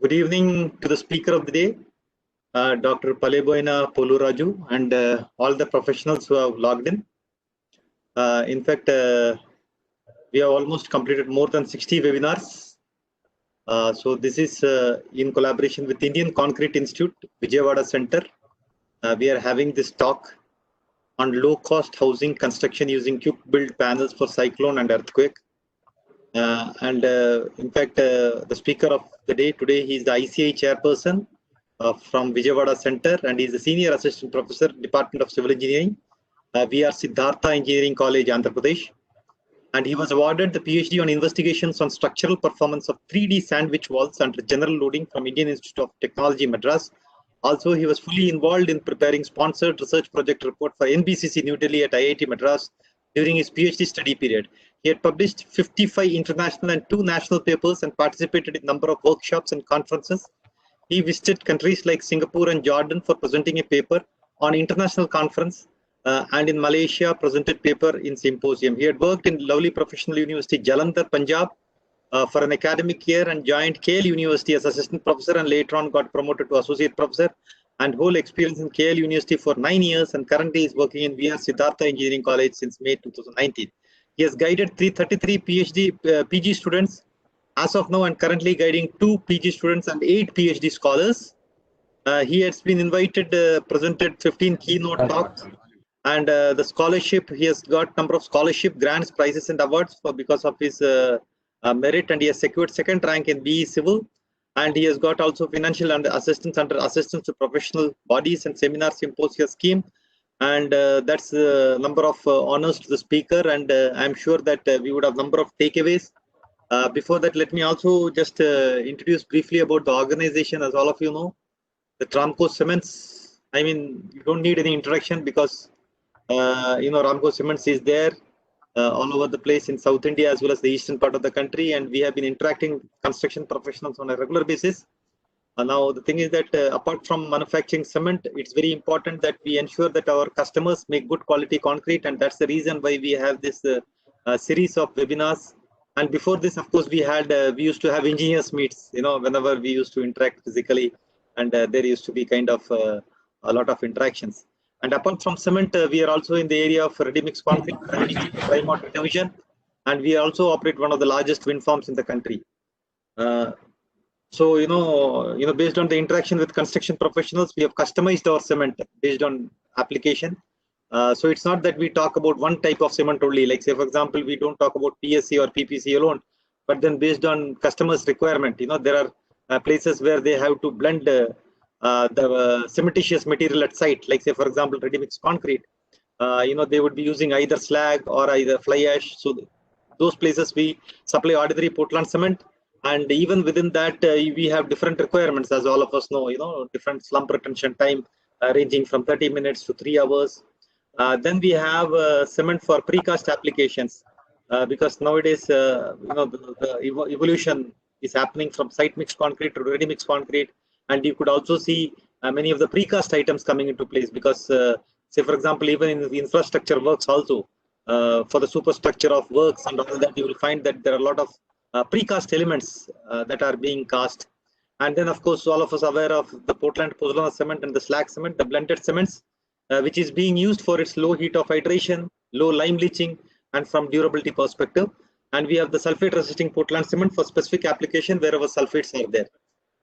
Good evening to the speaker of the day, Dr. Paleboina Poluraju, and all the professionals who have logged in. In fact, we have almost completed more than 60 webinars. So this is in collaboration with Indian Concrete Institute, Vijayawada Center. We are having this talk on low-cost housing construction using cube-built panels for cyclone and earthquake. In fact, the speaker of the day today, he is the ICI chairperson from Vijayawada Center, and he is a senior assistant professor, Department of Civil Engineering, VR Siddhartha Engineering College, Andhra Pradesh. And he was awarded the PhD on investigations on structural performance of 3D sandwich walls under general loading from Indian Institute of Technology, Madras. Also, he was fully involved in preparing sponsored research project report for NBCC New Delhi at IIT Madras during his PhD study period. He had published 55 international and 2 national papers and participated in a number of workshops and conferences. He visited countries like Singapore and Jordan for presenting a paper on international conference, and in Malaysia presented paper in symposium. He had worked in lovely professional university Jalandhar, Punjab for an academic year and joined KL University as assistant professor, and later on got promoted to associate professor, and whole experience in KL University for 9 years, and currently is working in VR Siddhartha Engineering College since May 2019. He has guided 333 PG students as of now, and currently guiding 2 PG students and 8 PhD scholars. He has been invited, presented 15 keynote talks, and the scholarship, he has got number of scholarship grants, prizes and awards because of his merit, and he has secured 2nd rank in BE Civil, and he has got also financial and assistance under assistance to professional bodies and seminar symposia scheme. And that's the number of honors to the speaker, and I'm sure that we would have number of takeaways. Before that, let me also just introduce briefly about the organization. As all of you know, the Ramco Cements, I mean, you don't need any introduction because Ramco Cements is there all over the place in South India as well as the eastern part of the country, and we have been interacting with construction professionals on a regular basis. Now the thing is that apart from manufacturing cement, it's very important that we ensure that our customers make good quality concrete, and that's the reason why we have this series of webinars. And before this, of course, we used to have engineers meets, whenever we used to interact physically, and there used to be kind of a lot of interactions. And apart from cement, we are also in the area of ready-mix concrete, dry mortar division, and we also operate one of the largest wind farms in the country. So, based on the interaction with construction professionals, we have customized our cement based on application. So it's not that we talk about one type of cement only, like say, for example, we don't talk about PSC or PPC alone, but then based on customers' requirement, there are places where they have to blend the cementitious material at site, like say, for example, ready-mix concrete. They would be using either slag or either fly ash. So those places we supply ordinary Portland cement. And even within that, we have different requirements, as all of us know, different slump retention time ranging from 30 minutes to 3 hours. Then we have cement for precast applications, because nowadays, the evolution is happening from site mixed concrete to ready mixed concrete. And you could also see many of the precast items coming into place because, say, for example, even in the infrastructure works also, for the superstructure of works and all that, you will find that there are a lot of precast elements that are being cast. And then, of course, all of us are aware of the Portland Pozzolana cement and the slag cement, the blended cements, which is being used for its low heat of hydration, low lime leaching, and from durability perspective. And we have the sulfate resisting Portland cement for specific application wherever sulfates are there.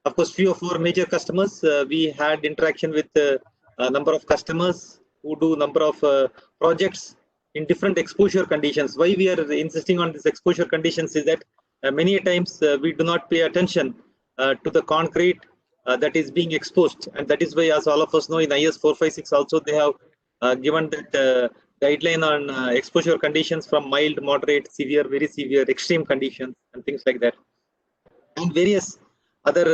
Of course, few of our major customers, we had interaction with a number of customers who do number of projects in different exposure conditions. Why we are insisting on this exposure conditions is that many times we do not pay attention to the concrete that is being exposed, and that is why, as all of us know, in IS 456 also they have given that guideline on exposure conditions from mild, moderate, severe, very severe, extreme conditions, and things like that, and various other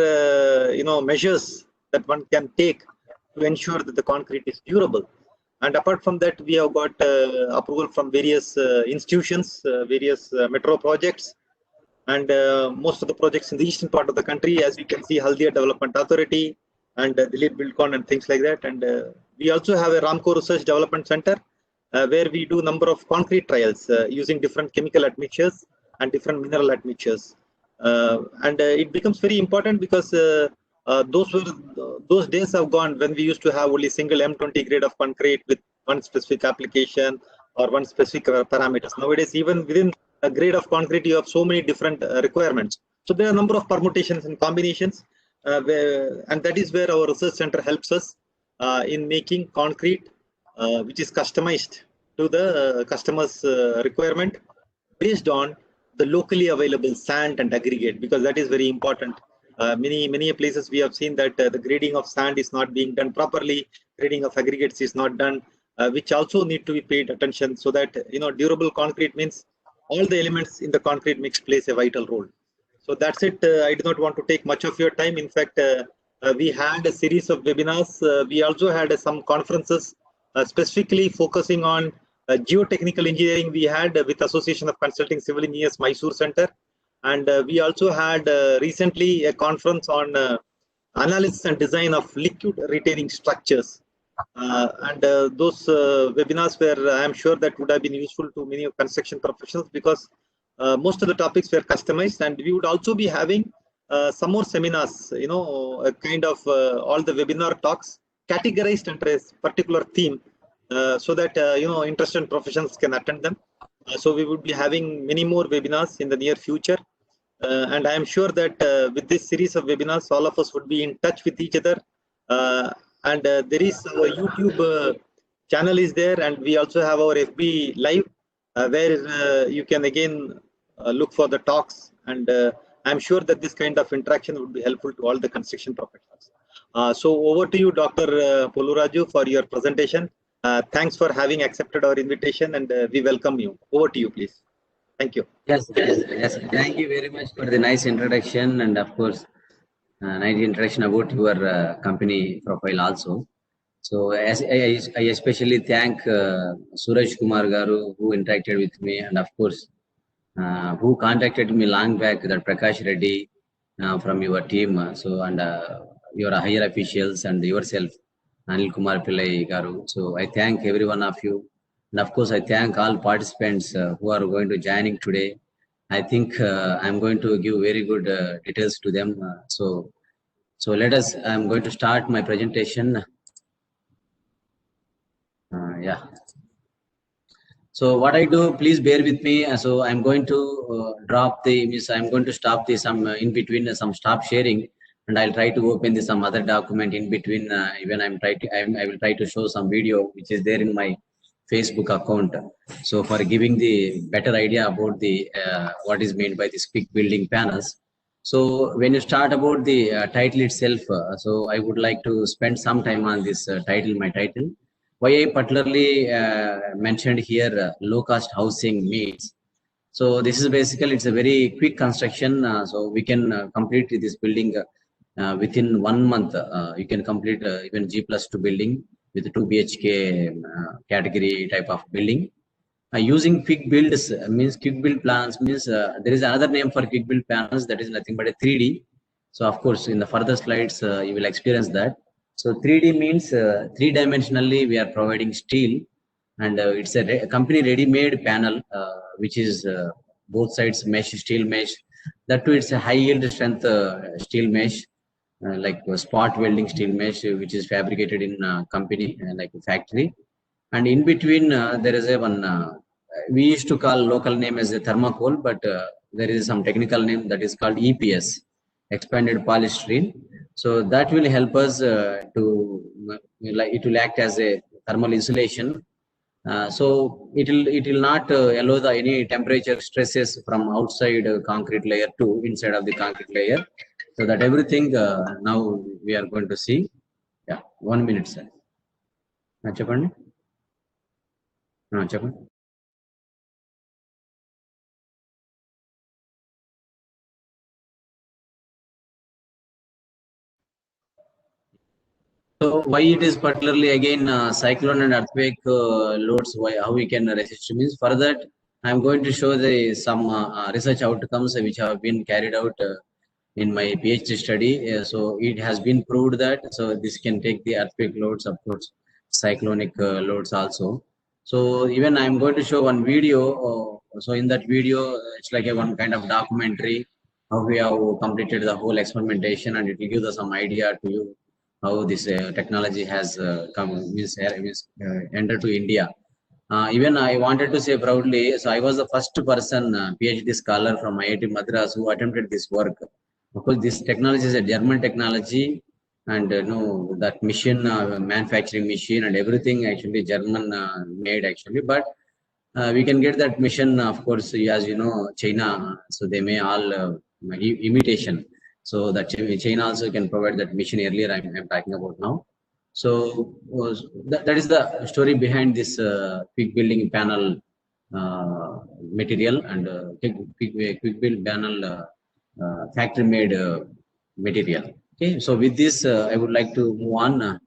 measures that one can take to ensure that the concrete is durable. And apart from that, we have got approval from various institutions, various metro projects, and most of the projects in the eastern part of the country, as you can see, Haldia Development Authority and Dilip Buildcon and things like that. And we also have a Ramco Research Development Center where we do number of concrete trials using different chemical admixtures and different mineral admixtures. And it becomes very important because those days have gone when we used to have only single M20 grade of concrete with one specific application or one specific parameters. Nowadays, even within a grade of concrete, you have so many different requirements. So there are a number of permutations and combinations, and that is where our research center helps us in making concrete, which is customized to the customer's requirement based on the locally available sand and aggregate, because that is very important. Many places we have seen that the grading of sand is not being done properly, grading of aggregates is not done, which also need to be paid attention, so that durable concrete means all the elements in the concrete mix plays a vital role. So that's it. I do not want to take much of your time. In fact, we had a series of webinars. We also had some conferences specifically focusing on geotechnical engineering. We had with Association of Consulting Civil Engineers Mysore Center, and we also had recently a conference on analysis and design of liquid retaining structures. And those webinars were, I am sure, that would have been useful to many construction professionals, because most of the topics were customized, and we would also be having some more seminars, a kind of all the webinar talks categorized under a particular theme, so that interested professionals can attend them. So we would be having many more webinars in the near future, and I am sure that with this series of webinars, all of us would be in touch with each other. And there is our YouTube channel is there, and we also have our FB Live, where you can again look for the talks, and I'm sure that this kind of interaction would be helpful to all the construction professionals. So over to you, Dr. Poluraju, for your presentation. Thanks for having accepted our invitation, and we welcome you. Over to you, please. Thank you. Yes. Thank you very much for the nice introduction, and of course, nice introduction about your company profile also. So as I especially thank Suraj Kumar Garu, who interacted with me, and of course, who contacted me long back, that Prakash Reddy from your team. So and your higher officials and yourself, Anil Kumar Pillai Garu. So I thank every one of you. And of course, I thank all participants who are going to joining today. I think I'm going to give very good details to them. So let us, I'm going to start my presentation. Yeah. So what I do, please bear with me. So I'm going to I'm going to stop the some in between some stop sharing, and I'll try to open some other document in between. Even I will try to show some video which is there in my Facebook account. So for giving the better idea about the what is meant by this quick building panels. So when you start about the title itself, so I would like to spend some time on this title, my title. Why I particularly mentioned here low cost housing means. So this is basically, it's a very quick construction. So we can complete this building within 1 month. You can complete even G+2 building with 2 BHK category type of building. Using quick builds means quick build plans means there is another name for quick build plans, that is nothing but a 3D. So of course in the further slides you will experience that. So 3D means three-dimensionally we are providing steel, and it's a company ready-made panel which is both sides mesh, steel mesh. That too, it's a high yield strength steel mesh, like spot welding steel mesh, which is fabricated in company like a factory. And in between there is a one we used to call local name as a thermocol, but there is some technical name that is called EPS, expanded polystyrene. So that will help us to it will act as a thermal insulation. So it will not allow any temperature stresses from outside concrete layer to inside of the concrete layer. So that everything now we are going to see. Yeah, 1 minute, sir. Chapandi. Chapandi. So why it is particularly again cyclone and earthquake loads, how we can resist means. For that, I am going to show the some research outcomes which have been carried out in my PhD study. So it has been proved that this can take the earthquake loads, of course, cyclonic loads also. So even I am going to show one video. So in that video, it's like one kind of documentary. how we have completed the whole experimentation, and it will give us some idea to you how this technology has entered to India. Even I wanted to say proudly, so I was the first person, PhD scholar from IIT Madras, who attempted this work. Of course, this technology is a German technology, and that machine, manufacturing machine, and everything actually German made actually. But we can get that mission, of course, as you know, China. So they may all imitation. So that China also can provide that mission earlier. I'm talking about now. So that is the story behind this quick building panel material and quick build panel factory made material. Okay, so with this, I would like to move on.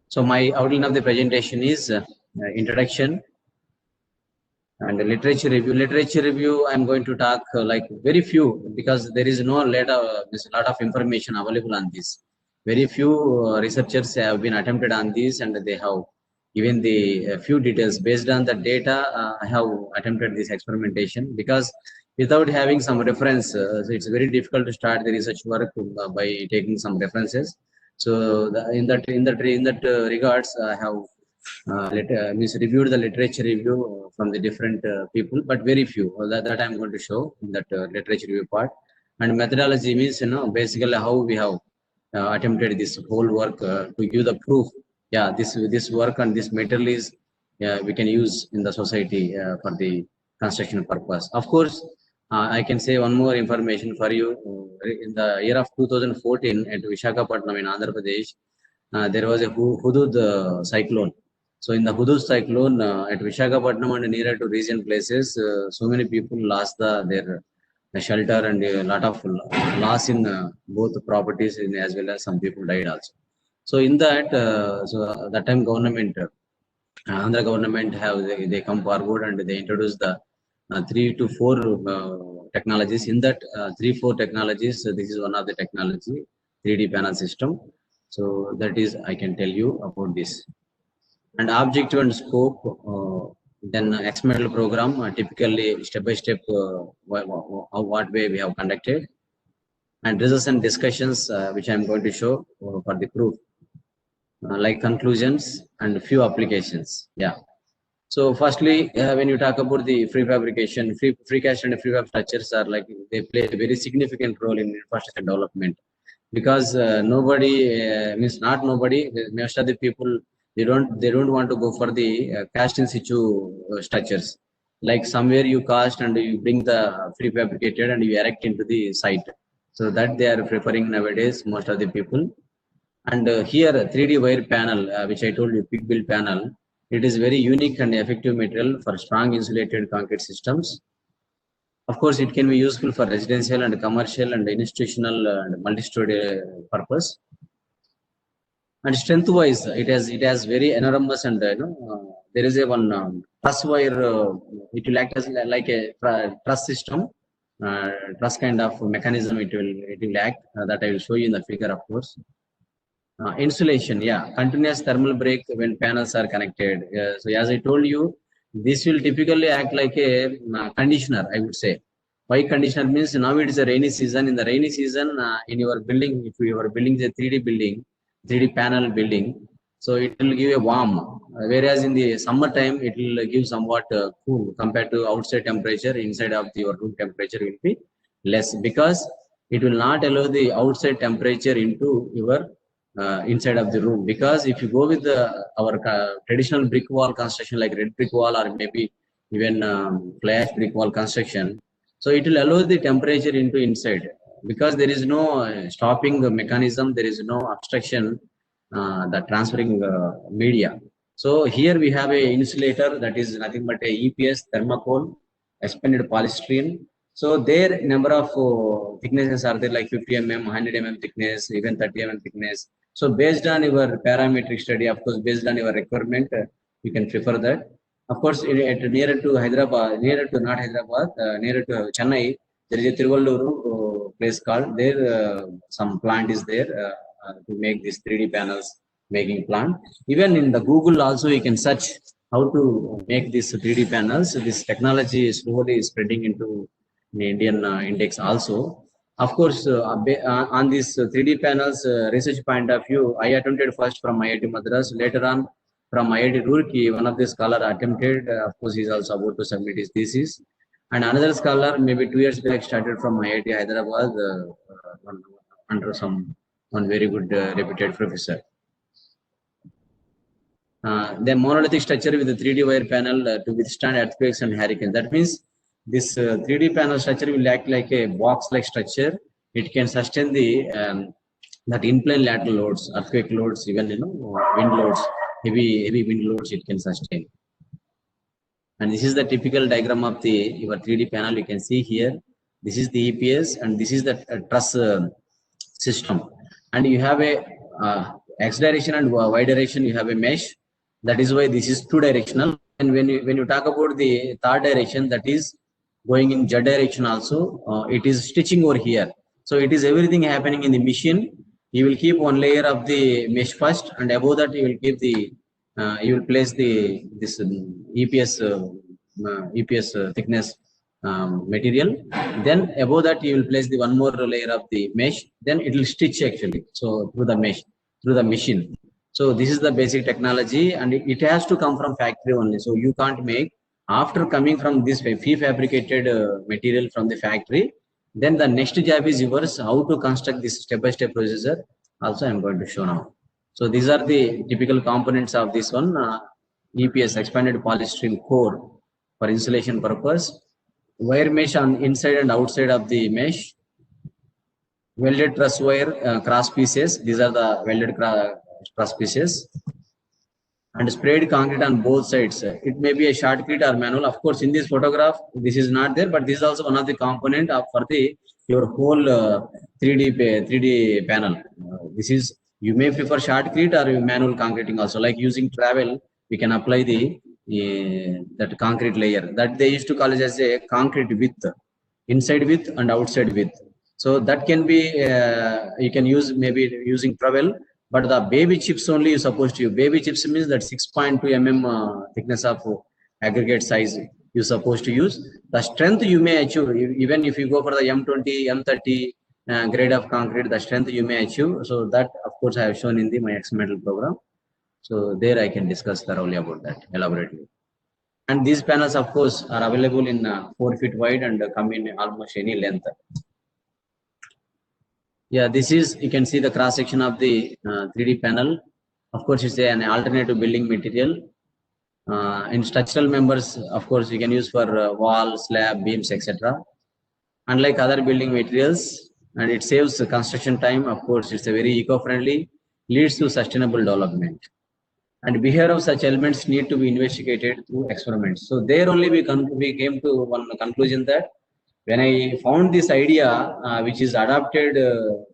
So my outline of the presentation is introduction and literature review. Literature review, I'm going to talk like very few, because there is no there's a lot of information available on this. Very few researchers have been attempted on this, and they have given the few details. Based on the data, I have attempted this experimentation, because without having some reference, it's very difficult to start the research work by taking some references. So in that regards, I have reviewed the literature review from the different people, but very few that I'm going to show in that literature review part. And methodology means, basically how we have attempted this whole work to give the proof. Yeah, this work and this material is we can use in the society for the construction purpose. Of course, I can say one more information for you. In the year of 2014 at Visakhapatnam in Andhra Pradesh, there was a Hudud cyclone. So in the Hudud cyclone at Visakhapatnam and nearer to region places, so many people lost their shelter, and a lot of loss in both properties as well as some people died also. So in that, so that time government, Andhra government they come forward and they introduced the 3 to 4 technologies. In that 3-4 technologies, this is one of the technology, 3D panel system. So that is, I can tell you about this. And objective and scope, then experimental program, typically step by step, what way we have conducted, and results and discussions, which I'm going to show for the proof, like conclusions and few applications. Yeah. So firstly, when you talk about the prefabrication, precast and prefab structures are like, they play a very significant role in infrastructure development, because nobody means not nobody, most of the people, they don't want to go for the cast in situ structures. Like somewhere you cast and you bring the prefabricated and you erect into the site. So that they are preferring nowadays, most of the people. And here 3D wire panel, which I told you, quick build panel, it is very unique and effective material for strong insulated concrete systems. Of course, it can be useful for residential and commercial and institutional and multi-story purpose. And strength-wise, it has very enormous, and there is a one truss wire. It will act as like a truss system, truss kind of mechanism. It will act. That I will show you in the figure, of course. Insulation, yeah, continuous thermal break when panels are connected. So as I told you, this will typically act like a conditioner, I would say. Why conditioner means, now it is a rainy season. In the rainy season, in your building, if you are building a 3D building, 3D panel building, so it will give a warm. Whereas in the summertime, it will give somewhat cool compared to outside temperature. Inside of your room temperature will be less, because it will not allow the outside temperature into your inside of the room. Because if you go with our traditional brick wall construction, like red brick wall or maybe even flash brick wall construction, so it will allow the temperature into inside, because there is no stopping mechanism, there is no obstruction, the transferring media. So here we have a insulator that is nothing but a EPS thermocol, expanded polystyrene. So their number of thicknesses are there, like 50 mm, 100 mm thickness, even 30 mm thickness. So based on your parametric study, of course, based on your requirement, you can prefer that. Of course, nearer to Hyderabad, nearer to not Hyderabad, nearer to Chennai, there is a Tiruvallur place called there. Some plant is there to make these 3D panels making plant. Even in the Google also you can search how to make these 3D panels. This technology is slowly spreading into the Indian index also. Of course, on these 3D panels research point of view, I attempted first from IIT Madras, later on from IIT Roorkee, one of the scholar attempted, of course, he's also about to submit his thesis. And another scholar, maybe 2 years back, started from IIT Hyderabad under one very good reputed professor. The monolithic structure with the 3D wire panel to withstand earthquakes and hurricanes. That means this 3D panel structure will act like a box-like structure. It can sustain the that in-plane lateral loads, earthquake loads, even wind loads, heavy wind loads. It can sustain. And this is the typical diagram of your 3D panel. You can see here. This is the EPS, and this is the truss system. And you have a X direction and Y direction. You have a mesh. That is why this is 2-directional. And when you talk about the third direction, that is going in Z direction also, it is stitching over here. So it is everything happening in the machine. You will keep one layer of the mesh first, and above that you will keep the you will place this EPS thickness material. Then above that you will place the one more layer of the mesh. Then it will stitch actually. So through the mesh, through the machine. So this is the basic technology, and it has to come from factory only. So you can't make after coming from this prefabricated material from the factory. Then the next job is yours, how to construct this step-by-step procedure. Also, I'm going to show now. So these are the typical components of this one, EPS, expanded polystyrene core for insulation purpose. Wire mesh on inside and outside of the mesh. Welded truss wire cross pieces. These are the welded truss pieces. And sprayed concrete on both sides. It may be a shotcrete or manual. Of course, in this photograph, this is not there, but this is also one of the component for your whole 3D panel. This is, you may prefer shotcrete or manual concreting also. Like using travel, we can apply that concrete layer that they used to call it as a concrete width, inside width and outside width. So that can be you can use maybe using travel. But the baby chips only you supposed to use. Baby chips means that 6.2 mm thickness of aggregate size you supposed to use. The strength you may achieve, even if you go for the M20, M30 grade of concrete, the strength you may achieve. So that, of course, I have shown in my experimental program. So there I can discuss thoroughly about that elaborately. And these panels, of course, are available in 4 feet wide and come in almost any length. Yeah, this is, you can see the cross section of the 3D panel. Of course, it's an alternative building material. In structural members, of course, you can use for wall, slab, beams, etc. Unlike other building materials, and it saves construction time. Of course, it's a very eco-friendly, leads to sustainable development. And behavior of such elements need to be investigated through experiments. So there only we came to one conclusion that when I found this idea, which is adopted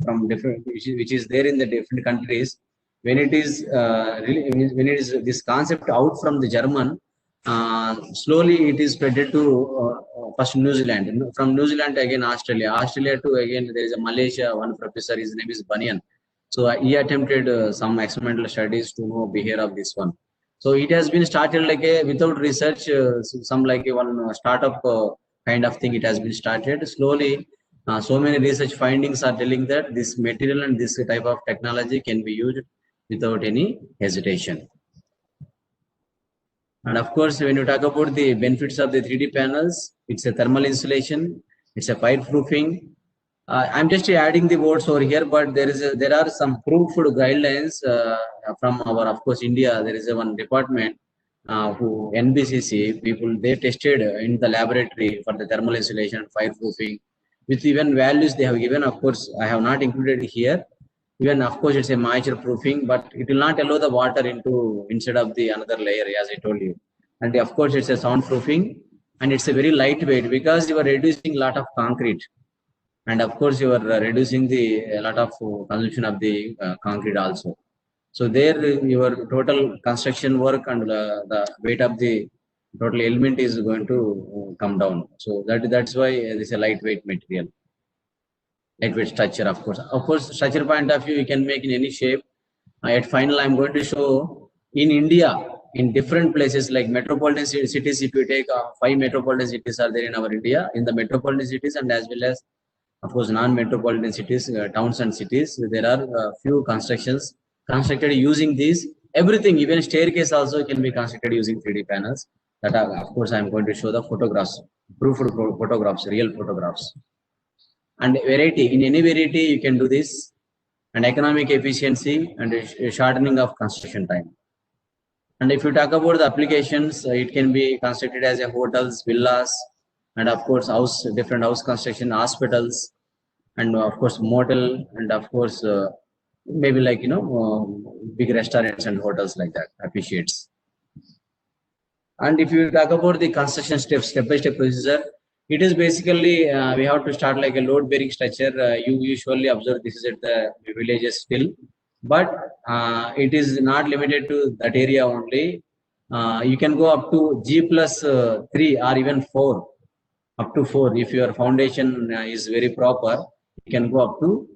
from different, which is there in the different countries, when it is when it is this concept out from the German, slowly it is spread to first New Zealand. From New Zealand again Australia to again there is a Malaysia, one professor, his name is Bunyan. So he attempted some experimental studies to know behavior of this one. So it has been started like a without research, some like a one startup kind of thing. It has been started slowly. So many research findings are telling that this material and this type of technology can be used without any hesitation. And of course, when you talk about the benefits of the 3D panels, it's a thermal insulation, it's a fireproofing. I'm just adding the words over here, but there are some proofed guidelines from our, of course, India. There is one department who NBCC people, they tested in the laboratory for the thermal insulation, fireproofing, with even values they have given. Of course, I have not included here. Even, of course, it's a moisture proofing, but it will not allow the water instead of the another layer, as I told you. And of course, it's a soundproofing, and it's a very lightweight because you are reducing a lot of concrete. And of course, you are reducing a lot of consumption of the concrete also. So there, your total construction work and the weight of the total element is going to come down. So that's why this is a lightweight material, lightweight structure. Of course, structure point of view you can make in any shape. At final, I'm going to show in India in different places like metropolitan cities. If you take 5 metropolitan cities are there in our India, in the metropolitan cities and as well as of course non-metropolitan cities, towns and cities, there are few constructions constructed using these. Everything, even staircase also can be constructed using 3D panels. That are, of course, I am going to show the photographs, proofed photographs, real photographs. And variety, in any variety you can do this, and economic efficiency and shortening of construction time. And if you talk about the applications, it can be constructed as a hotels, villas, and of course different house construction, hospitals, and of course motel, and of course maybe like big restaurants and hotels like that appreciates. And if you talk about the construction step by step procedure, it is basically we have to start like a load bearing structure. You usually observe this is at the villages still, but it is not limited to that area only. You can go up to G+3 or even 4, up to 4. If your foundation is very proper, you can go up to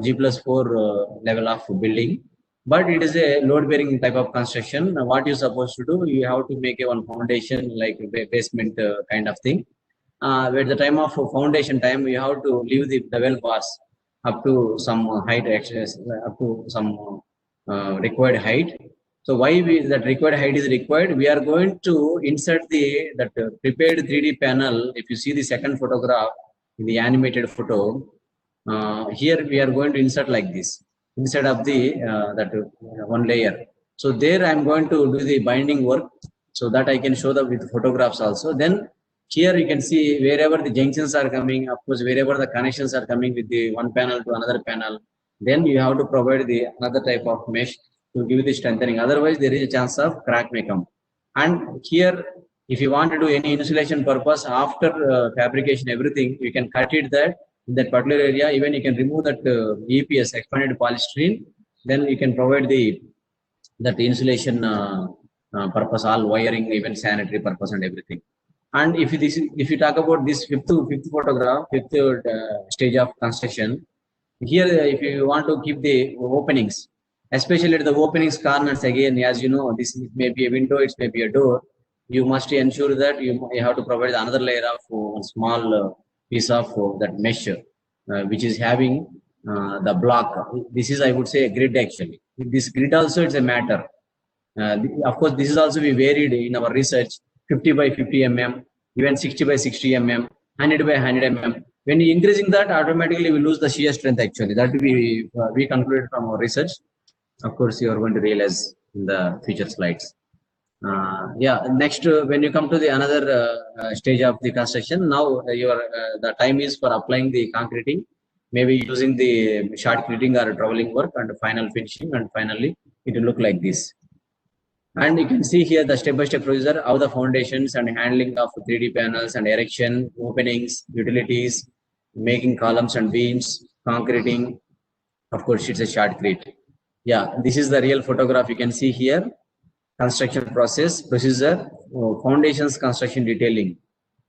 G+4 level of building. But it is a load bearing type of construction. What you're supposed to do, you have to make a one foundation like a basement kind of thing. At the time of foundation time, you have to leave the well bars up to some height, up to some required height. So why that required height is required? We are going to insert that prepared 3D panel. If you see the second photograph in the animated photo, here we are going to insert like this instead of the that one layer. So there I am going to do the binding work so that I can show the with photographs also. Then here you can see wherever the junctions are coming, of course, wherever the connections are coming with the one panel to another panel, then you have to provide the another type of mesh to give the strengthening. Otherwise, there is a chance of crack may come. And here, if you want to do any insulation purpose after fabrication, everything, you can cut it that in that particular area. Even you can remove that EPS, expanded polystyrene. Then you can provide that insulation purpose, all wiring, even sanitary purpose and everything. And if you talk about this fifth photograph, fifth stage of construction, here if you want to keep the openings, especially at the openings corners, again, as you know, this may be a window, it may be a door. You must ensure that you have to provide another layer of one small piece of that mesh, which is having the block. This is, I would say, a grid actually. This grid also it's a matter. Of course, this is also we varied in our research. 50 by 50 mm, even 60 by 60 mm, 100 by 100 mm. When you increasing that, automatically we lose the shear strength actually. That we concluded from our research. Of course, you are going to realize in the future slides. Next, when you come to the another stage of the construction, now the time is for applying the concreting, maybe using the shotcreting or troweling work and final finishing, and finally it will look like this. And you can see here the step-by-step procedure of the foundations and handling of 3D panels and erection, openings, utilities, making columns and beams, concreting. Of course, it's a shotcrete. Yeah, this is the real photograph you can see here. Construction procedure, foundations construction detailing.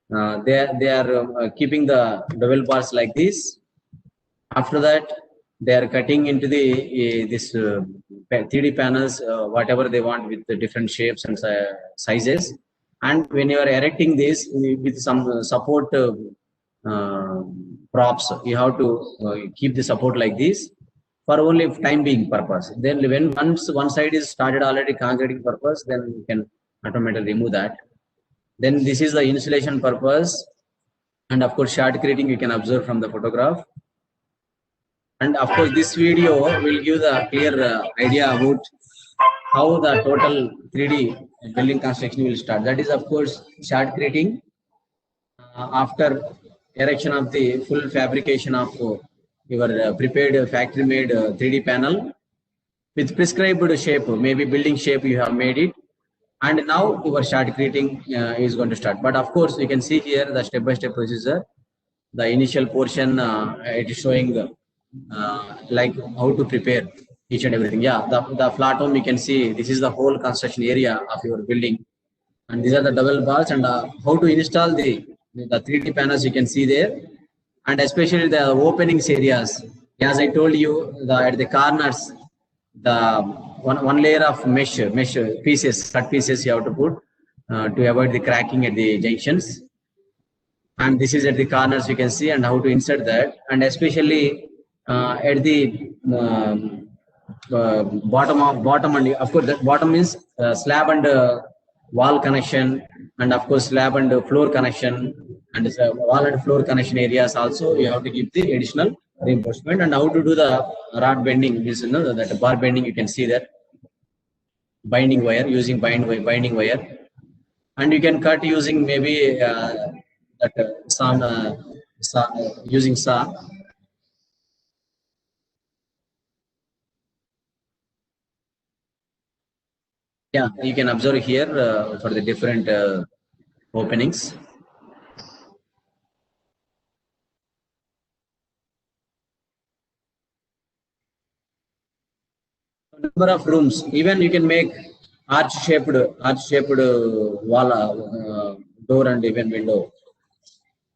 They are keeping the dowel bars like this. After that, they are cutting into this 3D panels, whatever they want with the different shapes and sizes. And when you are erecting this with some support props, you have to keep the support like this for only time being purpose. Then when once one side is started already concreting purpose, then you can automatically remove that. Then this is the insulation purpose. And of course, shotcreting you can observe from the photograph. And of course, this video will give the clear idea about how the total 3D building construction will start. That is, of course, shotcreting after erection of the full fabrication of your prepared factory-made 3D panel with prescribed shape, maybe building shape you have made it. And now your shotcreting is going to start. But of course, you can see here the step-by-step procedure. The initial portion it is showing like how to prepare each and everything. Yeah, the flat home you can see this is the whole construction area of your building, and these are the double bars and how to install the 3D panels you can see there, and especially the openings areas. As I told you, at the corners the one layer of mesh pieces, cut pieces you have to put to avoid the cracking at the junctions. And this is at the corners you can see, and how to insert that, and especially at the bottom, and of course the bottom is slab and wall connection, and of course slab and floor connection, and wall and floor connection areas also you have to give the additional reinforcement. And how to do the rod bending is, you know, that bar bending, you can see that binding wire, using binding wire, and you can cut using maybe that saw, using saw. Yeah, you can observe here for the different openings. Number of rooms, even you can make arch shaped wall, door, and even window.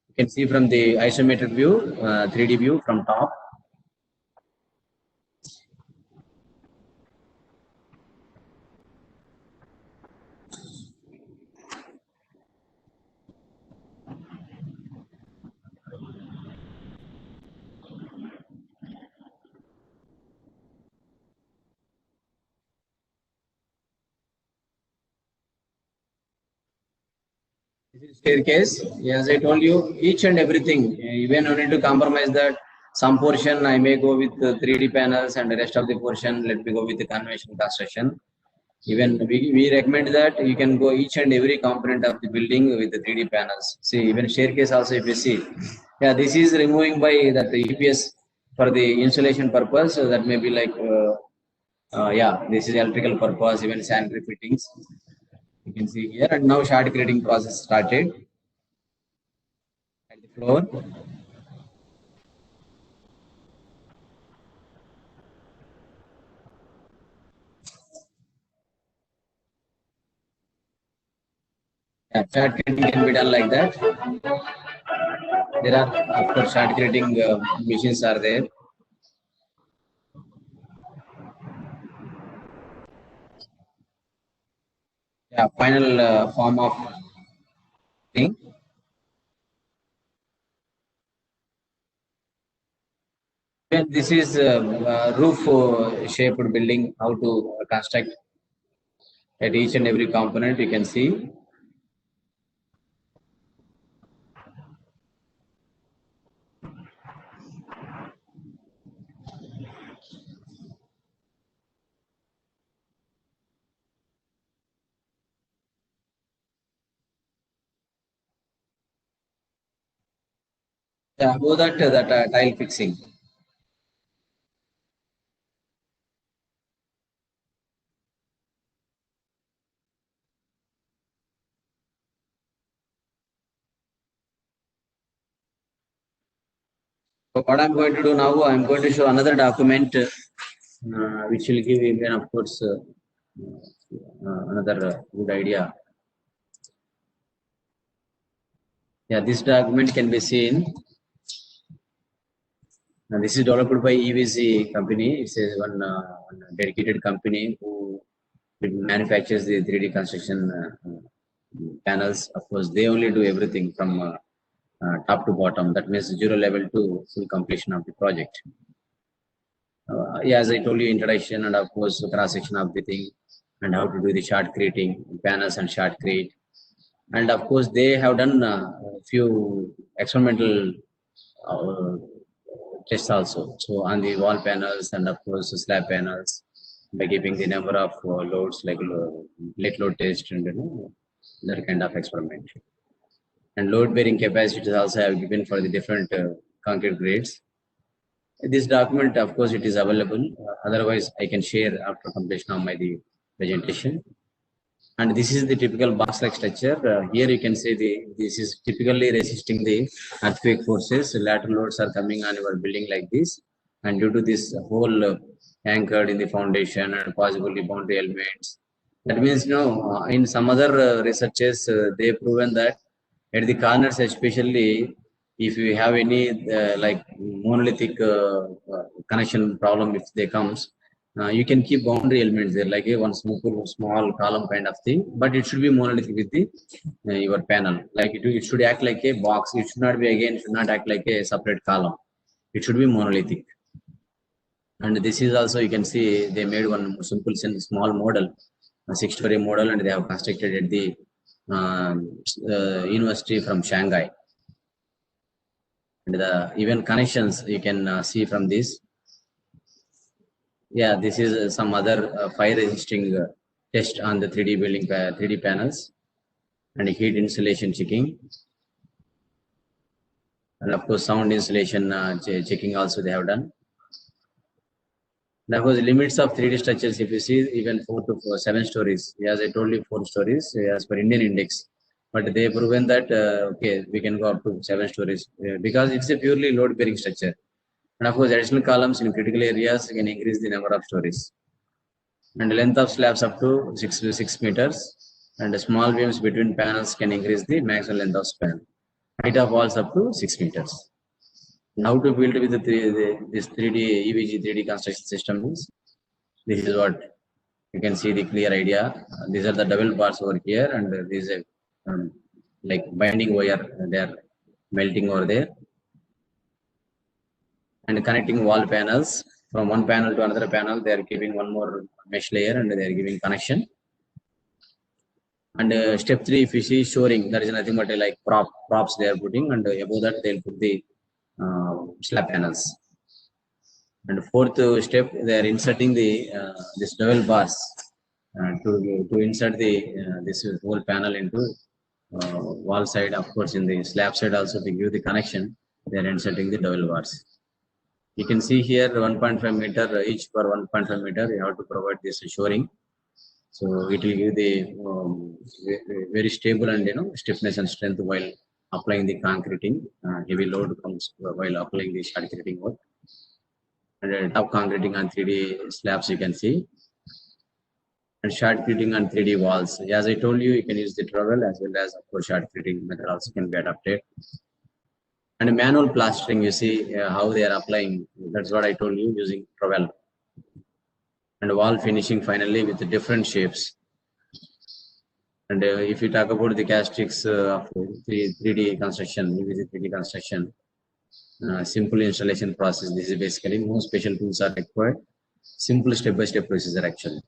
You can see from the isometric view, 3D view from top. This is staircase. As I told you, each and everything, even you need to compromise that. Some portion I may go with 3D panels, and the rest of the portion let me go with the conventional construction. Even we recommend that you can go each and every component of the building with the 3D panels. See, even staircase also, if you see, yeah, this is removing by that EPS for the insulation purpose. So that may be like, yeah, this is electrical purpose, even sanitary fittings. You can see here, and now shotcreting process started at the floor. Yeah, shotcreting can be done like that. There are, of course, shotcreting machines are there. Yeah, final form of thing. This is roof shaped building, how to construct at each and every component, you can see. Yeah, above that tile fixing. So what I'm going to do now, I'm going to show another document which will give even, of course, another good idea. Yeah, this document can be seen. Now, this is developed by EVC company. It's one dedicated company who manufactures the 3D construction panels. Of course, they only do everything from top to bottom. That means zero level to full completion of the project. Yeah, as I told you, introduction, and of course cross section of the thing, and how to do the shotcreting panels and shotcrete, and of course they have done a few experimental tests also. So on the wall panels, and of course slab panels, by giving the number of loads like late load test, and that kind of experiment. And load bearing capacities also have given for the different concrete grades. This document, of course, it is available. Otherwise, I can share after completion of my presentation. And this is the typical box-like structure. Here you can see this is typically resisting the earthquake forces. Lateral loads are coming on your building like this, and due to this whole anchored in the foundation and possibly boundary elements. That means, in some other researches, they proven that at the corners, especially if you have any like monolithic connection problem, if they comes, You can keep boundary elements there, like a one small column kind of thing, but it should be monolithic with the your panel. Like it should act like a box. It should not be should not act like a separate column. It should be monolithic. And this is also, you can see they made one simple small model, a 6-story model, and they have constructed at the university from Shanghai. And the even connections you can see from this. Yeah, this is some other fire resisting test on the 3D building 3D panels, and heat insulation checking, and of course sound insulation checking also they have done. That was the limits of 3D structures. If you see, even 4 to 7 stories, as I told you, 4 stories as per Indian index, but they proven that okay, we can go up to 7 stories because it's a purely load bearing structure. And of course, additional columns in critical areas can increase the number of stories. And length of slabs up to 6 meters, and small beams between panels can increase the maximum length of span. Height of walls up to 6 meters. Now to build with this 3D EVG 3D construction system is, this is what you can see the clear idea. These are the double bars over here, and this is a like binding wire. They are melting over there, and connecting wall panels from one panel to another panel. They are giving one more mesh layer, and they are giving connection. And step 3, if you see shoring, there is nothing but like props they are putting, and above that they'll put the slab panels. And fourth step, they are inserting the this double bars to insert the this whole panel into wall side. Of course, in the slab side also to give the connection, they are inserting the double bars. You can see here 1.5 meter each per 1.5 meter. You have to provide this shoring, so it will give the very stable and stiffness and strength while applying the concreting. Heavy load comes while applying the shotcreting work. And top concreting on 3D slabs you can see, and shotcreting on 3D walls. As I told you, you can use the trowel as well as of course shotcreting method also can be adapted. And manual plastering, you see how they are applying. That's what I told you, using trowel. And wall finishing finally with the different shapes. And if you talk about the castings of 3D construction, 3D construction, simple installation process. This is basically no special tools are required. Simple step-by-step procedure actually.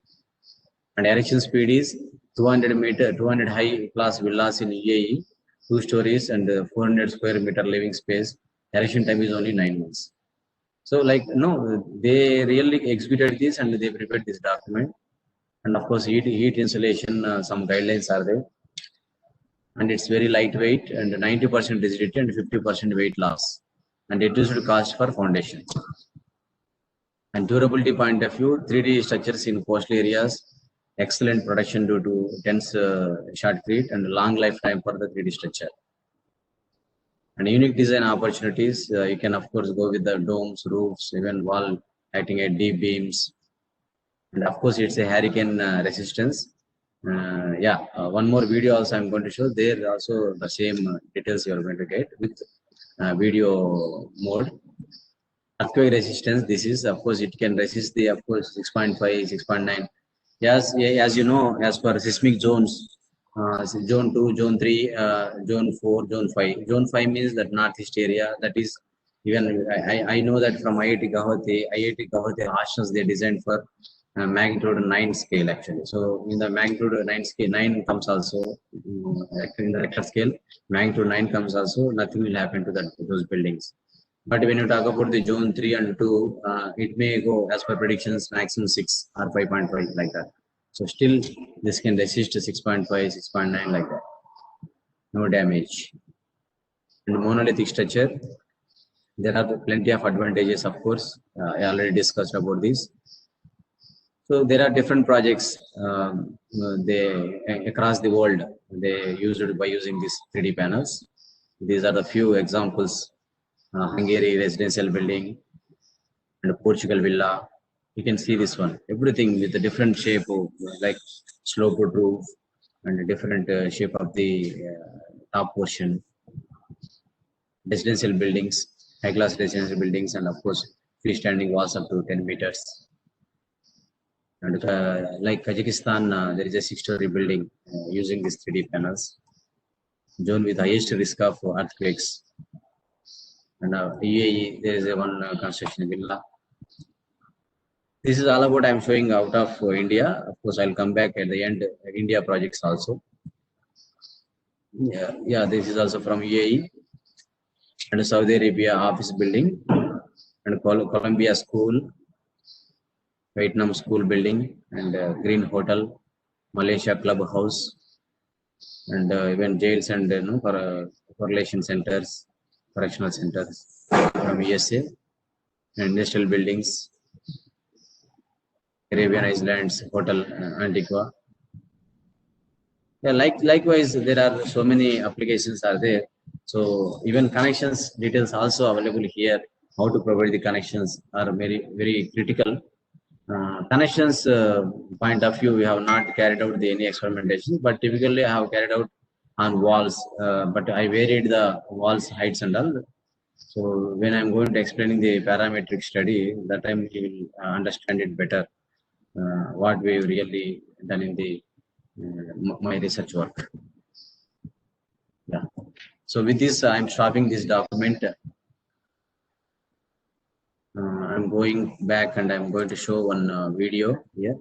And erection speed is 200 high class villas in UAE, 2 stories and 400 square meter living space. Erection time is only 9 months. So like they really executed this and they prepared this document. And of course heat insulation, some guidelines are there. And it's very lightweight and 90% rigidity and 50% weight loss. And reduced cost for foundation. And durability point of view, 3D structures in coastal areas, excellent production due to dense shotcrete and long lifetime for the 3D structure. And unique design opportunities, you can of course go with the domes, roofs, even wall acting at deep beams. And of course it's a hurricane resistance. One more video also I'm going to show. There also the same details you are going to get with video mode. Earthquake resistance, this is of course it can resist the 6.5, 6.9. Yes, as you know, as per seismic zones, zone 2, zone 3, zone 4, zone 5. Zone 5 means that northeast area. That is, even I know that from IIT Guwahati hostels they designed for magnitude 9 scale actually. So in the magnitude 9 scale, 9 comes also in the Richter scale. Magnitude 9 comes also. Nothing will happen to those buildings. But when you talk about the zone 3 and 2, it may go as per predictions maximum 6 or 5.5 like that. So still this can resist 6.5, 6.9 like that. No damage. And monolithic structure, there are plenty of advantages of course. I already discussed about this. So there are different projects they across the world. They use it by using these 3D panels. These are the few examples. Hungary residential building and Portugal villa. You can see this one. Everything with a different shape of like sloped roof and a different shape of the top portion. Residential buildings, high class residential buildings, and of course freestanding walls up to 10 meters. And like Kazakhstan, there is a 6-story building using these 3D panels, zone with highest risk of earthquakes. And UAE, there is a one construction villa. This is all about I'm showing out of India. Of course, I'll come back at the end. India projects also. Yeah, this is also from UAE and Saudi Arabia office building and Colombia school, Vietnam school building and Green Hotel, Malaysia clubhouse, and even jails and correlation centers, correctional centers from USA, and industrial buildings, Arabian Islands, Hotel Antigua. Yeah, likewise, there are so many applications are there. So even connections details also available here. How to provide the connections are very critical. Connections point of view, we have not carried out any experimentation, but typically I have carried out on walls. But I varied the walls heights and all. So when I'm going to explaining the parametric study, that time you will understand it better. What we've really done in the my research work. Yeah. So with this, I'm stopping this document. I'm going back and I'm going to show one video here.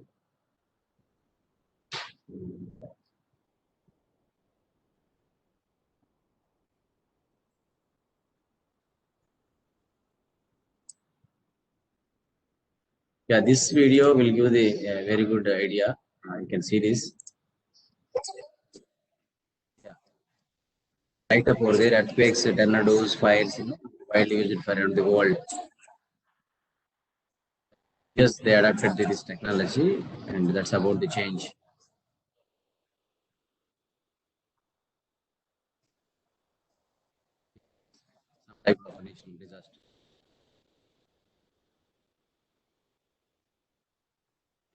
Yeah, this video will give the very good idea. You can see this. Yeah. Right up over there, earthquakes, tornadoes, fires, widely used for around the world. Yes, they adapted to this technology, and that's about the change. Some type of national disaster.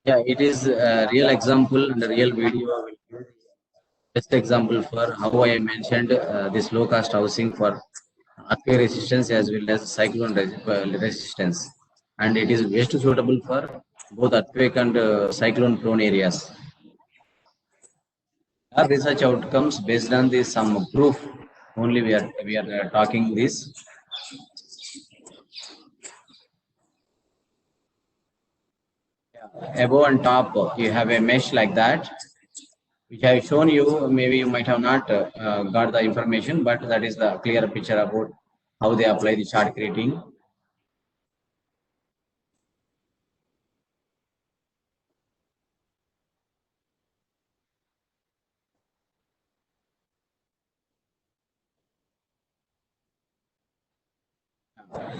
Yeah, it is a real example and a real video. Will give the best example for how I mentioned this low cost housing for earthquake resistance as well as cyclone resistance, and it is best suitable for both earthquake and cyclone prone areas. Our research outcomes based on this some proof only we are talking this. Above and top you have a mesh like that which I have shown you. Maybe you might have not got the information, but that is the clear picture about how they apply the chart creating.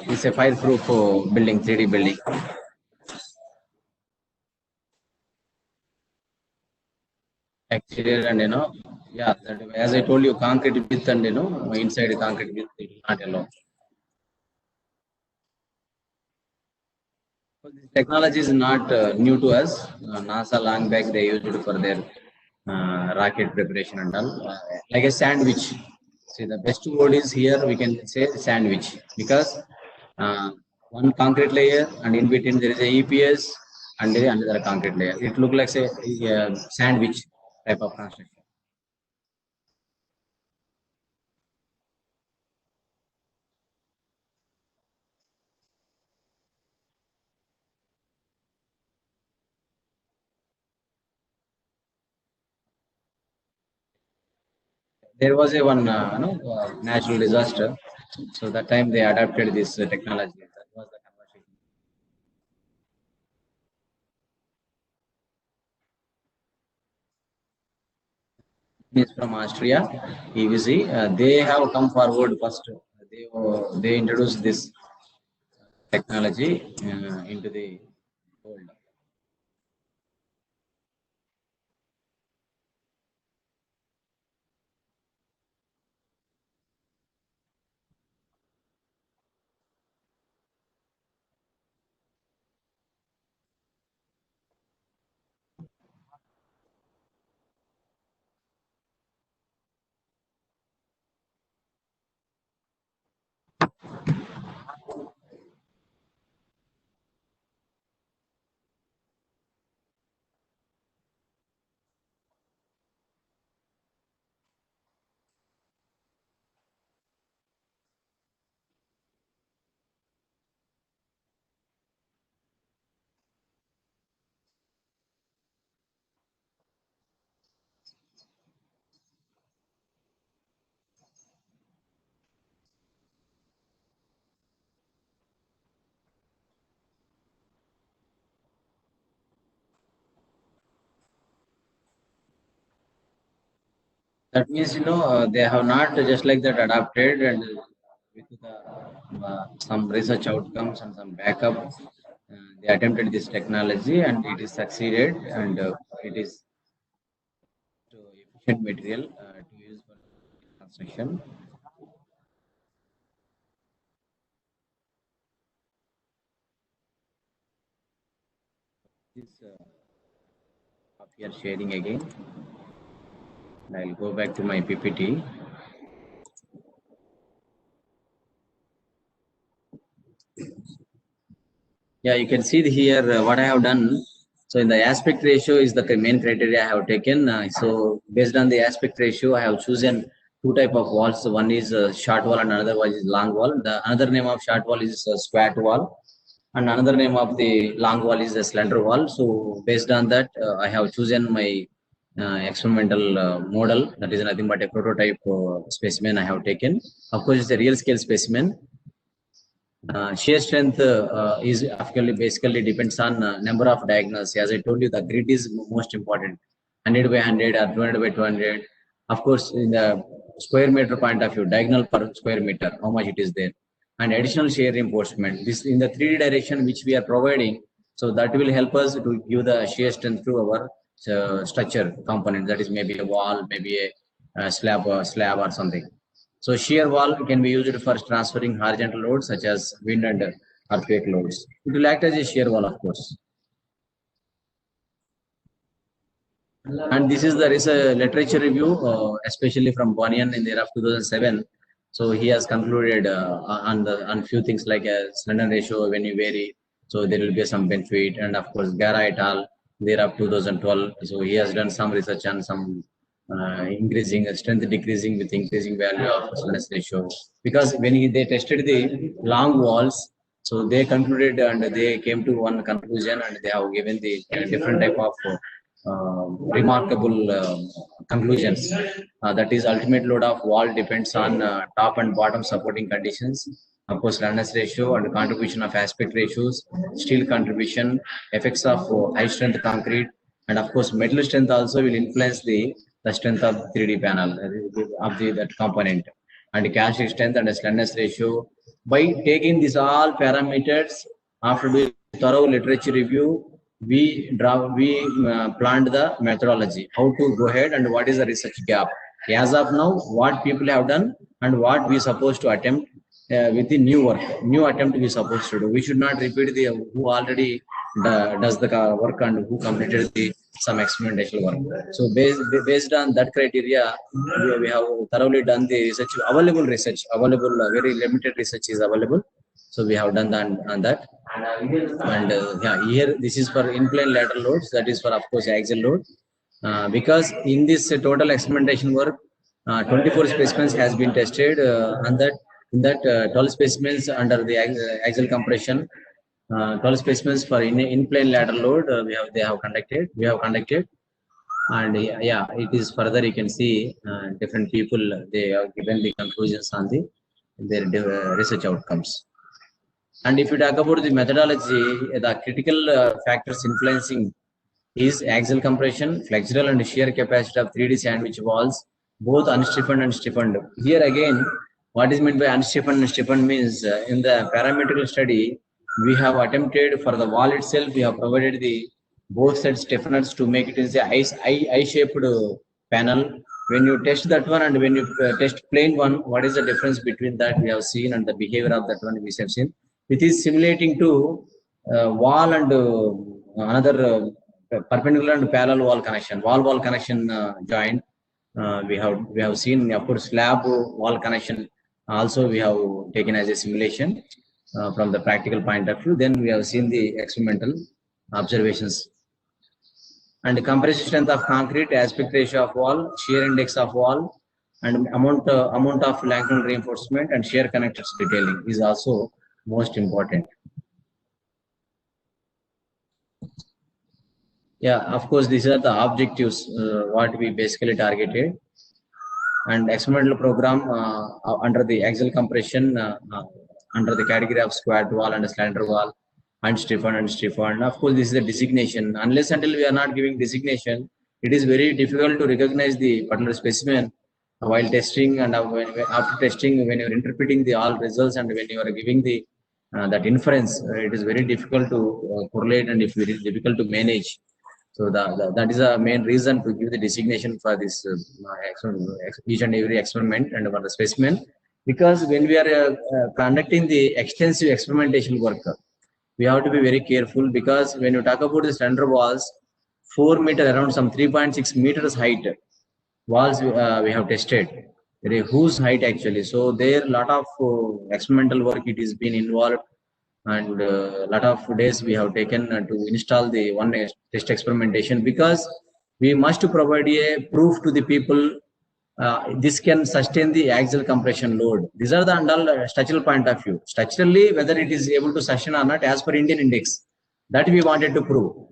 It's a fireproof building, 3D building. Exterior and yeah, that, as I told you, concrete width and inside concrete width it is not allowed. So this technology is not new to us. NASA long back they used it for their rocket preparation and all. Like a sandwich. See, the best word is here we can say sandwich because uh, one concrete layer and in between there is a EPS and another concrete layer. It looks like a sandwich type of construction. There was a one natural disaster, so that time they adapted this technology. That was the conversation. Is from Austria, EVC. They have come forward first. They introduced this technology into the world. That means, they have not just like that adapted and with some research outcomes and some backup, they attempted this technology and it is succeeded and it is efficient material to use for construction. This we are sharing again. I'll go back to my PPT. Yeah, you can see here what I have done. So in the aspect ratio is the main criteria I have taken. So based on the aspect ratio, I have chosen two type of walls. One is short wall and another one is long wall. The another name of short wall is squat wall, and another name of the long wall is a slender wall. So based on that, I have chosen my experimental model. That is nothing but a prototype specimen I have taken. Of course, it's a real scale specimen. Shear strength is actually basically depends on number of diagonals. As I told you, the grid is most important. 100 by 100 or 200 by 200. Of course, in the square meter point of view, diagonal per square meter, how much it is there, and additional shear reinforcement. This in the 3D direction which we are providing. So that will help us to give the shear strength to our structure component. That is maybe a wall, maybe a slab or something. So shear wall can be used for transferring horizontal loads such as wind and earthquake loads. It will act as a shear wall, of course. And this is there is a literature review, especially from Bonian in the year of 2007. So he has concluded on few things like a slender ratio when you vary. So there will be some benefit, and of course Gara et al. There of 2012. So he has done some research on some increasing strength decreasing with increasing value of slenderness ratio. Because when they tested the long walls, so they concluded and they came to one conclusion and they have given the different type of remarkable conclusions. That is, ultimate load of wall depends on top and bottom supporting conditions. Of course, slenderness ratio and contribution of aspect ratios, steel contribution, effects of high strength concrete, and of course, metal strength also will influence the strength of 3D panel of that component, and calcium strength and slenderness ratio. By taking these all parameters, after doing thorough literature review, we planned the methodology, how to go ahead and what is the research gap. As of now, what people have done and what we supposed to attempt with the new work, new attempt we supposed to do. We should not repeat the who already does the work and who completed the some experimental work. So based on that criteria, we have thoroughly done the research. Available very limited research is available. So we have done that on that. And yeah, here this is for in-plane lateral loads. That is for, of course, axial load. Because in this total experimentation work, 24 specimens has been tested, and that in that 12 specimens under the axial compression, 12 specimens for in-plane lateral load we have conducted, and yeah, it is further you can see different people they have given the conclusions on their research outcomes. And if you talk about the methodology, the critical factors influencing is axial compression, flexural and shear capacity of 3D sandwich walls, both unstiffened and stiffened. Here again, what is meant by unstiffened and stiffened means in the parametrical study, we have attempted for the wall itself, we have provided the both sides stiffeners to make it as a I-shaped panel. When you test that one and when you test plain one, what is the difference between that we have seen and the behavior of that one we have seen? It is simulating to wall and another perpendicular and parallel wall connection, wall connection joint. We have seen, of course, slab wall connection also we have taken as a simulation from the practical point of view. Then we have seen the experimental observations. And the compression strength of concrete, aspect ratio of wall, shear index of wall, and amount of lantern reinforcement and shear connectors detailing is also most important. Yeah, of course, these are the objectives what we basically targeted. And experimental program under the axial compression under the category of squat wall and slender wall, unstiffened and stiffened. Of course, this is a designation. Unless until we are not giving designation, it is very difficult to recognize the particular specimen while testing and after testing, when you're interpreting the all results and when you are giving the that inference, it is very difficult to correlate and it's very difficult to manage. So that is the main reason to give the designation for this each and every experiment and for the specimen. Because when we are conducting the extensive experimentation work, we have to be very careful, because when you talk about the slender walls, 4 meter, around some 3.6 meters height walls we have tested, very huge height actually. So there a lot of experimental work it is been involved, and a lot of days we have taken to install the one test experimentation, because we must provide a proof to the people this can sustain the axial compression load. These are the structural point of view. Structurally, whether it is able to sustain or not, as per Indian index, that we wanted to prove.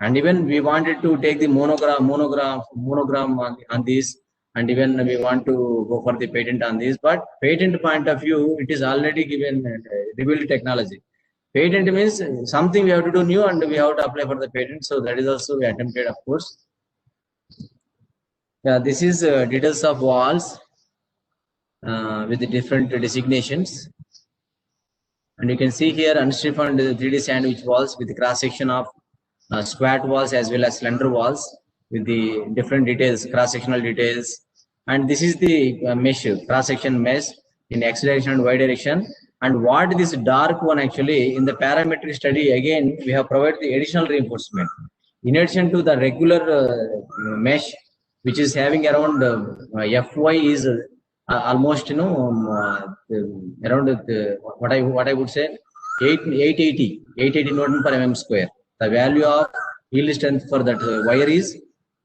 And even we wanted to take the monogram on this, and even we want to go for the patent on this. But patent point of view, it is already given revealed technology. Patent means something we have to do new and we have to apply for the patent. So that is also we attempted, of course. Yeah, this is details of walls with the different designations. And you can see here unstiffened 3D sandwich walls with the cross section of squat walls as well as slender walls with the different details, cross sectional details. And this is the mesh, cross section mesh in X direction and Y direction. And what this dark one actually in the parametric study, again, we have provided the additional reinforcement. In addition to the regular mesh, which is having around Fy is almost around what I would say 880 Newton per mm square. The value of yield strength for that wire is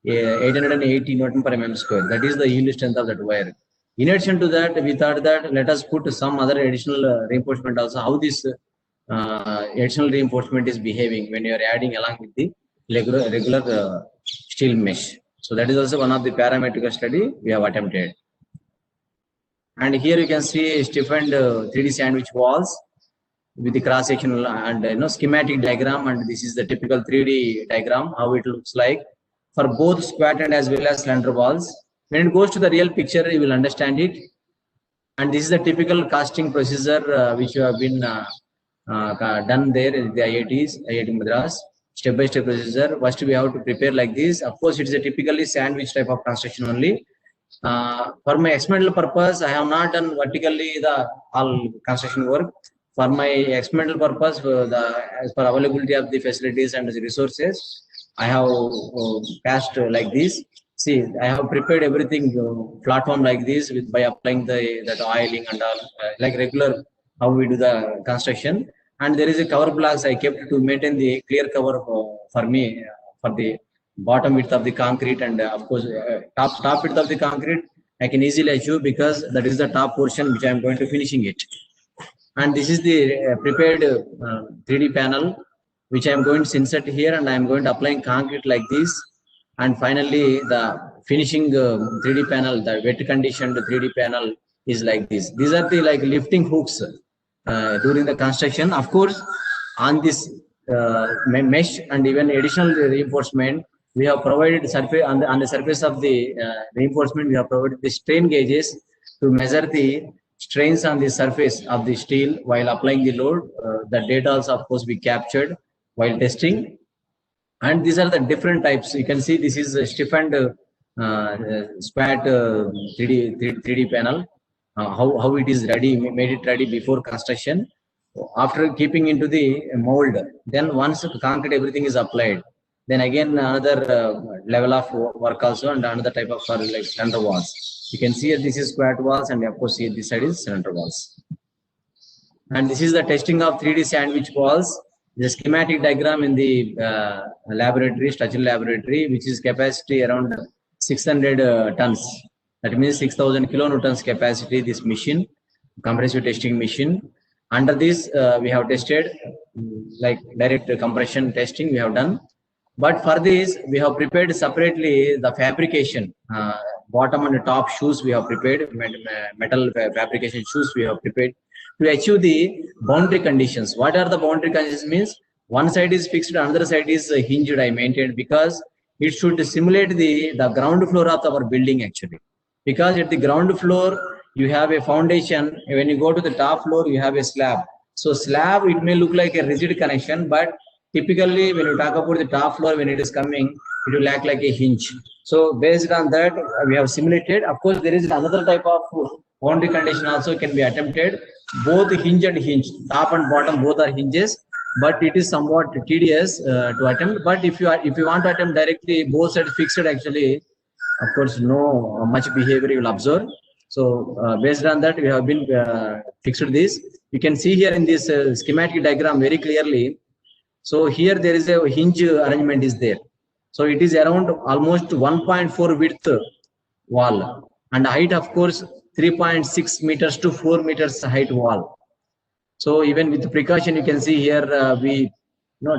880 Newton per mm square. That is the yield strength of that wire. In addition to that, we thought that let us put some other additional reinforcement also, how this additional reinforcement is behaving when you are adding along with the regular steel mesh. So that is also one of the parametric study we have attempted. And here you can see stiffened 3D sandwich walls with the cross sectional and schematic diagram, and this is the typical 3D diagram how it looks like for both squat and as well as slender walls. When it goes to the real picture, you will understand it. And this is the typical casting procedure which you have been done there in the IIT Madras. Step-by-step procedure. First, we have to prepare like this. Of course, it is a typically sandwich type of construction only. For my experimental purpose, I have not done vertically the all construction work. For my experimental purpose, as per availability of the facilities and the resources, I have cast like this. See, I have prepared everything platform like this by applying that oiling and all like regular how we do the construction. And there is a cover blocks I kept to maintain the clear cover for me for the bottom width of the concrete, and of course top width of the concrete I can easily achieve because that is the top portion which I am going to finishing it. And this is the prepared 3D panel which I am going to insert here, and I am going to applying concrete like this. And finally the finishing 3D panel, the wet conditioned 3D panel is like this. These are the like lifting hooks during the construction. Of course, on this mesh and even additional reinforcement, we have provided surface on the surface of the reinforcement. We have provided the strain gauges to measure the strains on the surface of the steel while applying the load. The data also, of course, be captured while testing. And these are the different types. You can see this is a stiffened squat 3D panel. How it is ready, made it ready before construction. After keeping into the mold, then once concrete everything is applied, then again another level of work also, and another type of like slender walls. You can see this is squat walls, and of course here this side is slender walls. And this is the testing of 3D sandwich walls. The schematic diagram in the laboratory, structural laboratory, which is capacity around 600 tons. That means 6,000 kilonewtons capacity, this machine, compressive testing machine. Under this, we have tested like direct compression testing we have done. But for this, we have prepared separately the fabrication, bottom and top shoes we have prepared, metal fabrication shoes we have prepared to achieve the boundary conditions. What are the boundary conditions means? One side is fixed, another side is hinged, I maintained, because it should simulate the ground floor of our building actually. because at the ground floor, you have a foundation. When you go to the top floor, you have a slab. So slab, it may look like a rigid connection, but typically when you talk about the top floor, when it is coming, it will act like a hinge. So based on that, we have simulated. Of course, there is another type of boundary condition also can be attempted. Both hinge and hinge, top and bottom, both are hinges, but it is somewhat tedious to attempt. But if you want to attempt directly, both sides fixed, actually, of course, no much behavior you will observe. So based on that, we have been fixed this. You can see here in this schematic diagram very clearly. So here there is a hinge arrangement is there. So it is around almost 1.4 width wall, and height, of course, 3.6 meters to 4 meters height wall. So even with precaution, you can see here we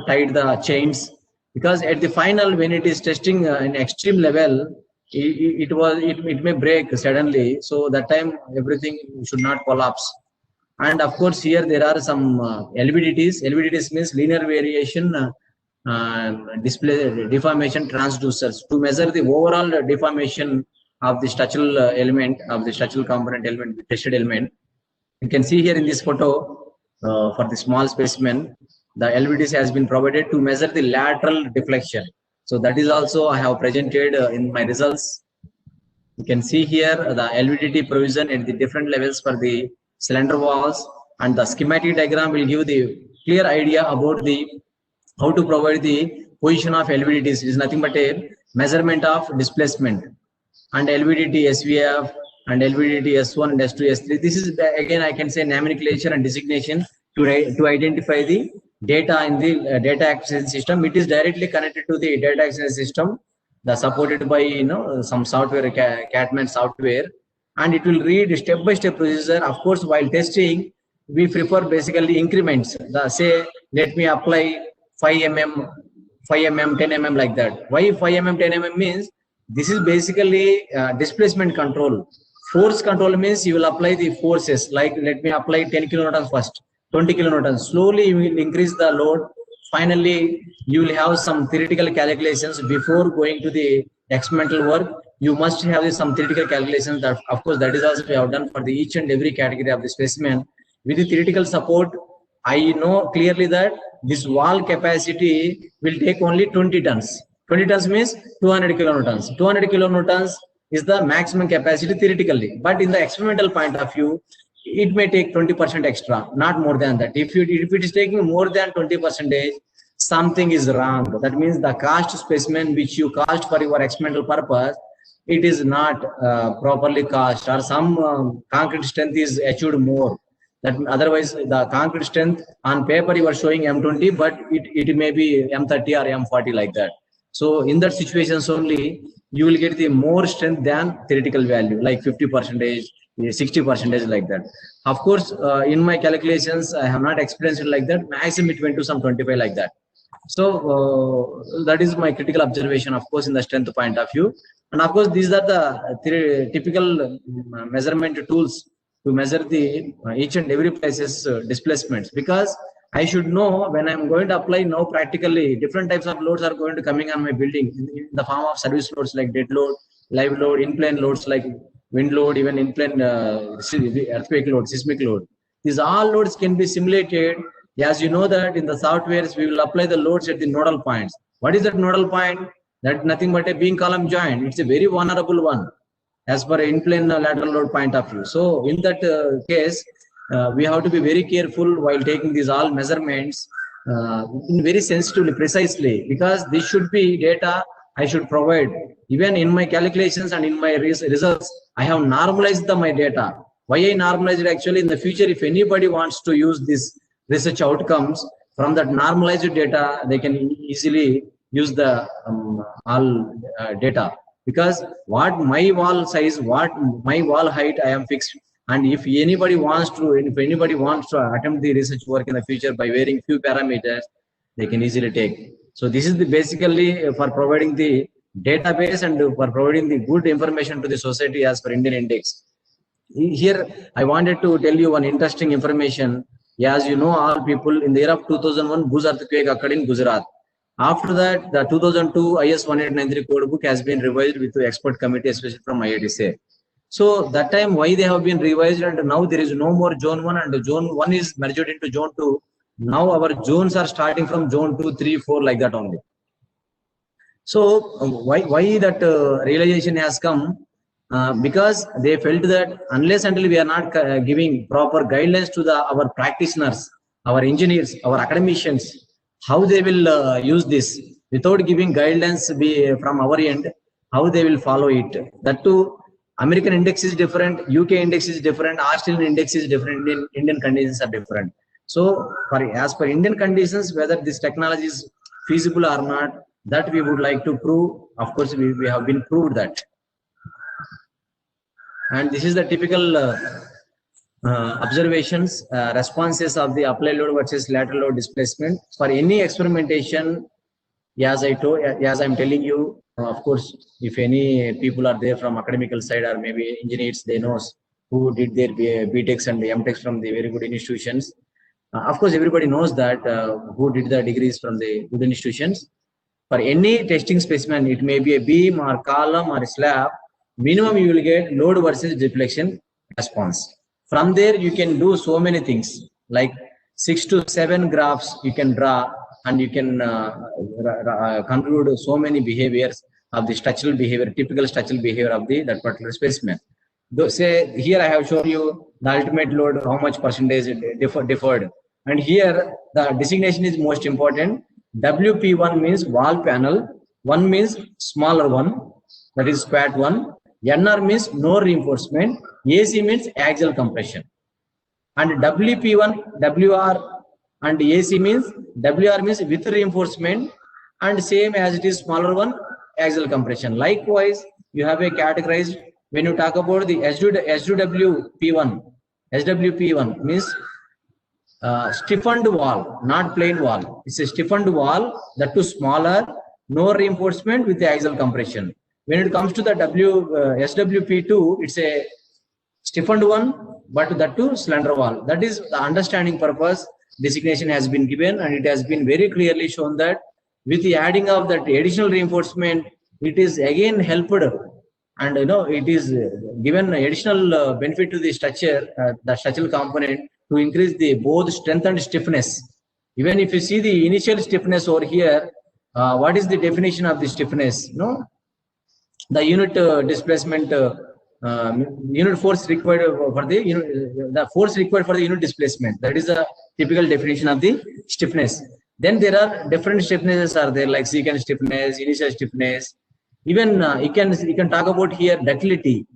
tied the chains, because at the final, when it is testing in extreme level, it may break suddenly. So that time everything should not collapse. And of course, here there are some LVDTs. LVDTs means linear variation display deformation transducers, to measure the overall deformation of the structural element, of the structural component element, the tested element. You can see here in this photo for the small specimen, the LVDT has been provided to measure the lateral deflection. So that is also I have presented in my results. You can see here the LVDT provision at the different levels for the cylinder walls, and the schematic diagram will give the clear idea about the how to provide the position of LVDTs. It is nothing but a measurement of displacement, and LVDT SVF and LVDT S1 and S2 S3. This is again, I can say, nomenclature and designation to identify the data in the data acquisition system. It is directly connected to the data acquisition system, supported by some software, Catman software, and it will read step-by-step procedure. Of course, while testing, we prefer basically increments. Say, let me apply 5 mm, 10 mm like that. Why 5 mm, 10 mm means this is basically displacement control. Force control means you will apply the forces, like let me apply 10 kilonewtons first, 20 kilonewtons. Slowly you will increase the load. Finally, you will have some theoretical calculations before going to the experimental work. You must have some theoretical calculations. That, of course, that is also we have done for the each and every category of the specimen. With the theoretical support, I know clearly that this wall capacity will take only 20 tons. 20 tons means 200 kilonewtons. 200 kilonewtons is the maximum capacity theoretically. But in the experimental point of view, it may take 20% extra, not more than that. If it is taking more than 20%, something is wrong. That means the cast specimen which you cast for your experimental purpose, it is not properly cast, or some concrete strength is achieved more. That otherwise the concrete strength on paper you are showing M20, but it may be M30 or M40 like that. So in that situations only you will get the more strength than theoretical value, like 50%, 60% like that. Of course, in my calculations, I have not experienced it like that. Maximum it went to some 25 like that. So that is my critical observation, of course, in the strength point of view. And of course, these are the typical measurement tools to measure the each and every place's displacements, because I should know when I'm going to apply now practically different types of loads are going to coming on my building in the form of service loads like dead load, live load, in-plane loads like wind load, even in-plane earthquake load, seismic load. These all loads can be simulated. As you know that in the softwares, we will apply the loads at the nodal points. What is that nodal point? That nothing but a beam column joint. It's a very vulnerable one as per in-plane lateral load point of view. So in that case, we have to be very careful while taking these all measurements very sensitively, precisely, because this should be data I should provide. Even in my calculations and in my results, I have normalized my data. Why I normalized it? Actually, in the future, if anybody wants to use this research outcomes from that normalized data, they can easily use the all data, because what my wall size, what my wall height, I am fixed. And if anybody wants to attempt the research work in the future by varying few parameters, they can easily take. So this is basically for providing the database and for providing the good information to the society as per Indian Index. Here, I wanted to tell you one interesting information. As you know, all people, in the year of 2001, Bhuj earthquake occurred in Gujarat. After that, the 2002 IS 1893 code book has been revised with the expert committee, especially from IITC. So that time why they have been revised, and now there is no more zone 1, and zone 1 is merged into zone 2. Now our zones are starting from zone 2, 3, 4 like that only. So why that realization has come? Because they felt that unless until we are not giving proper guidelines to our practitioners, our engineers, our academicians, how they will use this without giving guidelines from our end, how they will follow it. That too, American index is different, UK index is different, Australian index is different, Indian conditions are different. So as per Indian conditions, whether this technology is feasible or not, that we would like to prove. Of course, we have been proved that. And this is the typical observations, responses of the applied load versus lateral load displacement. For any experimentation, as I'm telling you, of course, if any people are there from academical side or maybe engineers, they know who did their BTechs and MTechs from the very good institutions. Of course, everybody knows that who did the degrees from the good institutions. For any testing specimen, it may be a beam or column or slab, minimum you will get load versus deflection response. From there, you can do so many things, like 6 to 7 graphs you can draw, and you can conclude so many behaviors of the structural behavior, typical structural behavior of that particular specimen. Say here I have shown you the ultimate load, how much percentage deferred. And here the designation is most important. WP1 means wall panel, 1 means smaller one, that is squat 1. NR means no reinforcement, AC means axial compression. And WP1, WR and AC means, WR means with reinforcement, and same as it is smaller one, axial compression. Likewise, you have a categorized, when you talk about the SWP1 means stiffened wall, not plain wall. It's a stiffened wall, that too smaller, no reinforcement with the axial compression. When it comes to the SWP2, it's a stiffened one, but that too slender wall. That is the understanding purpose. Designation has been given, and it has been very clearly shown that with the adding of that additional reinforcement, it is again helped, and it is given additional benefit to the structure, the structural component, to increase the both strength and stiffness. Even if you see the initial stiffness over here, what is the definition of the stiffness? The unit displacement, unit force required for the force required for the unit displacement. That is a typical definition of the stiffness. Then there are different stiffnesses are there, like secant stiffness, initial stiffness. Even you can talk about here ductility.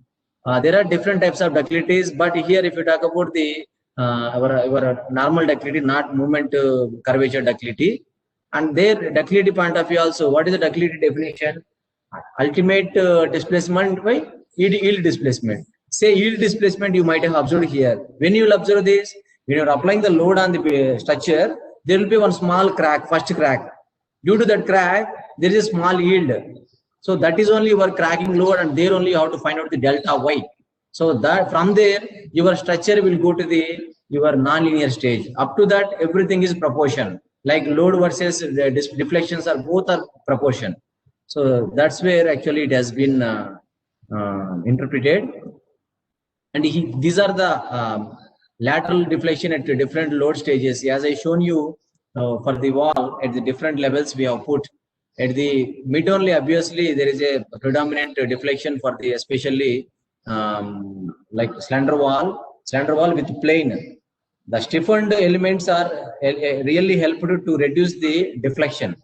There are different types of ductilities, but here if you talk about the our normal ductility, not movement curvature ductility, and their ductility point of view also, what is the ductility definition? Ultimate displacement by yield displacement. Say yield displacement you might have observed here. When you will observe this, when you are applying the load on the structure, there will be one small crack, first crack. Due to that crack, there is a small yield. So that is only your cracking load, and there only you have to find out the delta Y. So that from there, your structure will go to your nonlinear stage. Up to that, everything is proportion. Like load versus deflections are both are proportion. So that's where actually it has been interpreted. And these are the lateral deflection at different load stages. As I shown you for the wall at the different levels we have put. At the mid only, obviously there is a predominant deflection for the especially like slender wall with plane. The stiffened elements are really helpful to reduce the deflection.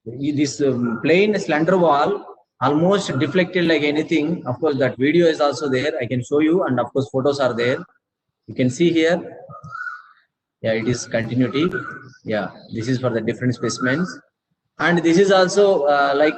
This plain slender wall almost deflected like anything. Of course, that video is also there. I can show you, and of course, photos are there. You can see here. Yeah, it is continuity. Yeah, this is for the different specimens, and this is also like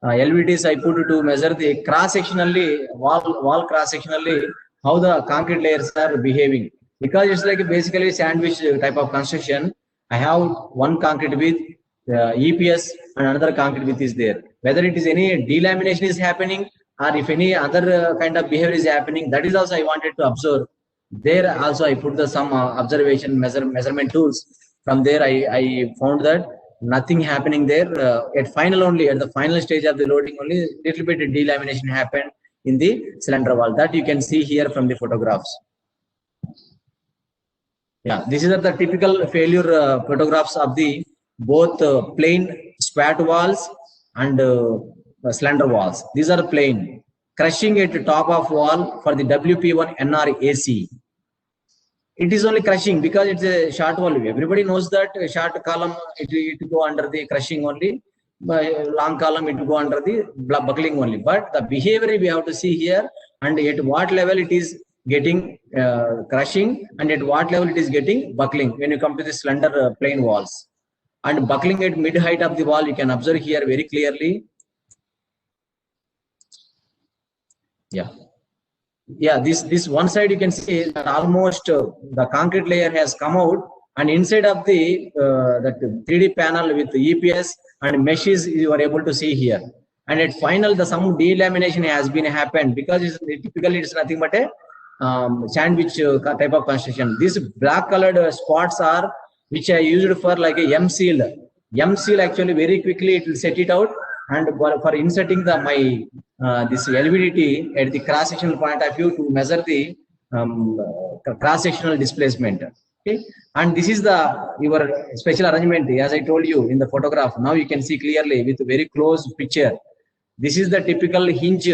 LVTs I put to measure the cross-sectionally wall cross-sectionally how the concrete layers are behaving, because it's like basically sandwich type of construction. I have one concrete width, EPS, and another concrete width is there. Whether it is any delamination is happening or if any other kind of behavior is happening, that is also I wanted to observe. There also I put some observation measurement tools. From there I found that nothing happening there. At the final stage of the loading only little bit of delamination happened. in the cylinder wall. That you can see here from the photographs. Yeah, these are the typical failure photographs of the both plain spat walls and cylinder walls. These are plain. Crushing at the top of wall for the WP1 NRAC. It is only crushing because it's a short wall. Everybody knows that a short column it go under the crushing only. Long column it go under the buckling only. But the behavior we have to see here, and at what level it is getting crushing, and at what level it is getting buckling when you come to the slender plain walls. And buckling at mid height of the wall, you can observe here very clearly. Yeah, this one side you can see that almost the concrete layer has come out, and inside of the that 3D panel with the EPS and meshes you are able to see here. And at final some delamination has been happened because typically it's nothing but a sandwich type of construction. These black colored spots are which I used for like a M seal. M seal actually very quickly it will set it out, and for inserting the this LVDT at the cross sectional point of view to measure the cross sectional displacement. Okay, and this is your special arrangement as I told you in the photograph. Now you can see clearly with a very close picture. This is the typical hinge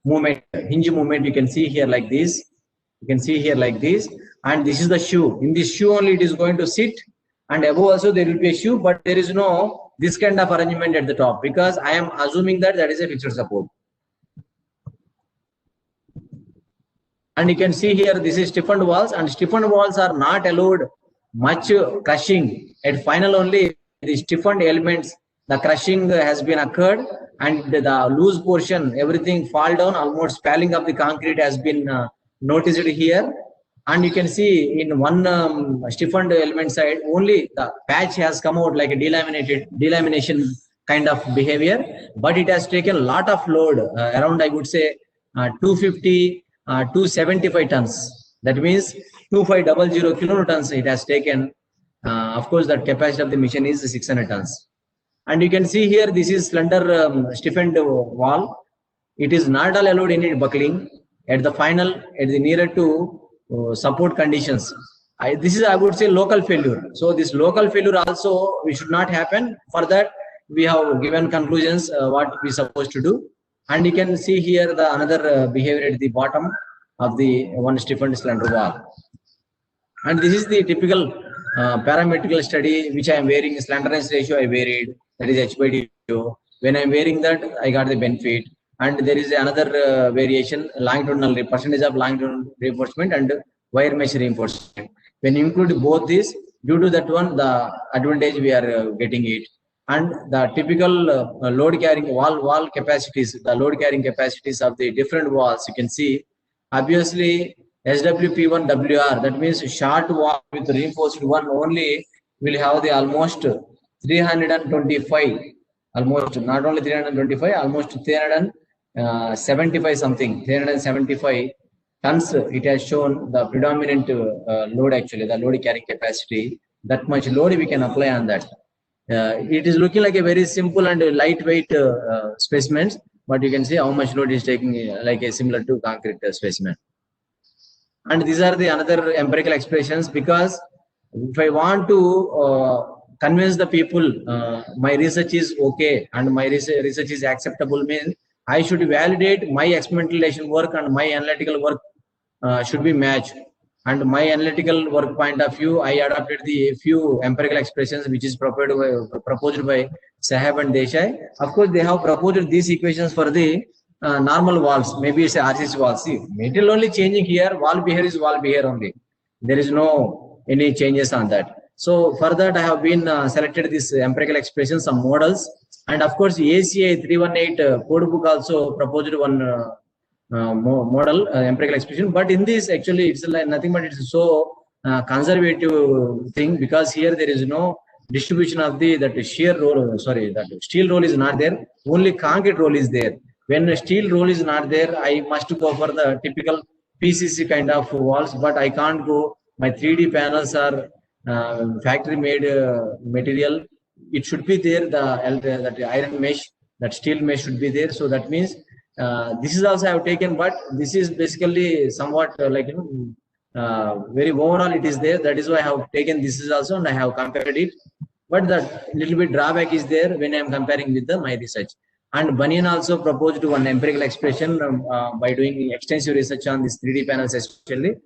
movement. Hinge movement you can see here like this. You can see here like this, and this is the shoe. In this shoe only it is going to sit, and above also there will be a shoe, but there is no this kind of arrangement at the top because I am assuming that is a fixed support. And you can see here this is stiffened walls, and stiffened walls are not allowed much crushing. At final only the stiffened elements, the crushing has been occurred, and the loose portion everything fall down, almost spalling of the concrete has been noticed here. And you can see in one stiffened element side only the patch has come out like a delamination kind of behavior, but it has taken a lot of load around I would say 250 275 tons. That means 2500 kilonewtons it has taken. Of course that capacity of the machine is 600 tons. And you can see here this is slender stiffened wall. It is not all allowed any buckling. At the final, at the nearer to support conditions, this is I would say local failure. So this local failure also we should not happen. For that we have given conclusions what we supposed to do. And you can see here the another behavior at the bottom of the one stiffened slender wall. And this is the typical parametrical study which I am wearing. Slenderness ratio I varied, that is H/D. When I am wearing that I got the benefit. And there is another variation, longitudinal percentage of longitudinal reinforcement and wire mesh reinforcement. When you include both these, due to that one, the advantage we are getting it. And the typical load carrying wall capacities, the load carrying capacities of the different walls, you can see obviously SWP1 WR, that means short wall with reinforced one only will have the almost 325, almost not only 325, almost 375 something, 375 tons. It has shown the predominant load actually, the load carrying capacity. That much load we can apply on that. It is looking like a very simple and lightweight specimens, but you can see how much load is taking like a similar to concrete specimen. And these are the another empirical expressions, because if I want to convince the people my research is okay and my research is acceptable, means I should validate my experimental work and my analytical work should be matched. And my analytical work point of view, I adopted the few empirical expressions which is proposed by Sahab and Desai. Of course, they have proposed these equations for the normal walls, maybe it's a RCC wall. See, material only changing here, wall behavior is wall behavior only. There is no any changes on that. So for that, I have been selected this empirical expressions, some models, and of course ACI 318 code book also proposed one model empirical expression. But in this actually it's like nothing but it's so conservative thing, because here there is no distribution of the that shear roll. Sorry, that steel roll is not there. Only concrete roll is there. When a steel roll is not there, I must go for the typical PCC kind of walls, but I can't go. My 3D panels are factory made material. It should be there, that iron mesh, that steel mesh should be there. So that means This is also I have taken, but this is basically somewhat like very overall it is there. That is why I have taken this is also, and I have compared it. But that little bit drawback is there when I am comparing with my research. And Bunyan also proposed one empirical expression by doing extensive research on this 3D panels especially.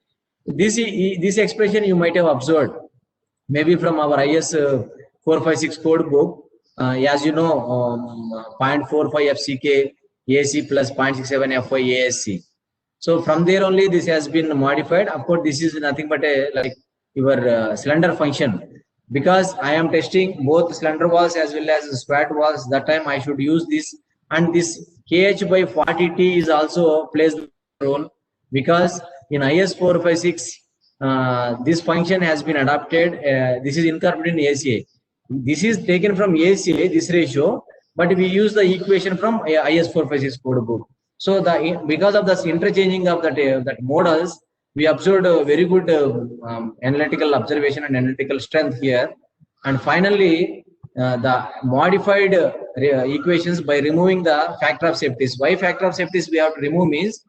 This expression you might have observed maybe from our IS 456 code book. As you know, 0.45 FCK AC plus 0.67 FY ASC. So from there only this has been modified. Of course, this is nothing but a like your cylinder function. Because I am testing both cylinder walls as well as squat walls, that time I should use this. And this KH by 40T is also plays the role, because in IS 456 this function has been adopted. This is incorporated in ACA. This is taken from ACA, this ratio, but we use the equation from IS 456 code book. So because of this interchanging of that models, we observed a very good analytical observation and analytical strength here. And finally, the modified equations by removing the factor of safeties. Why factor of safeties we have to remove means,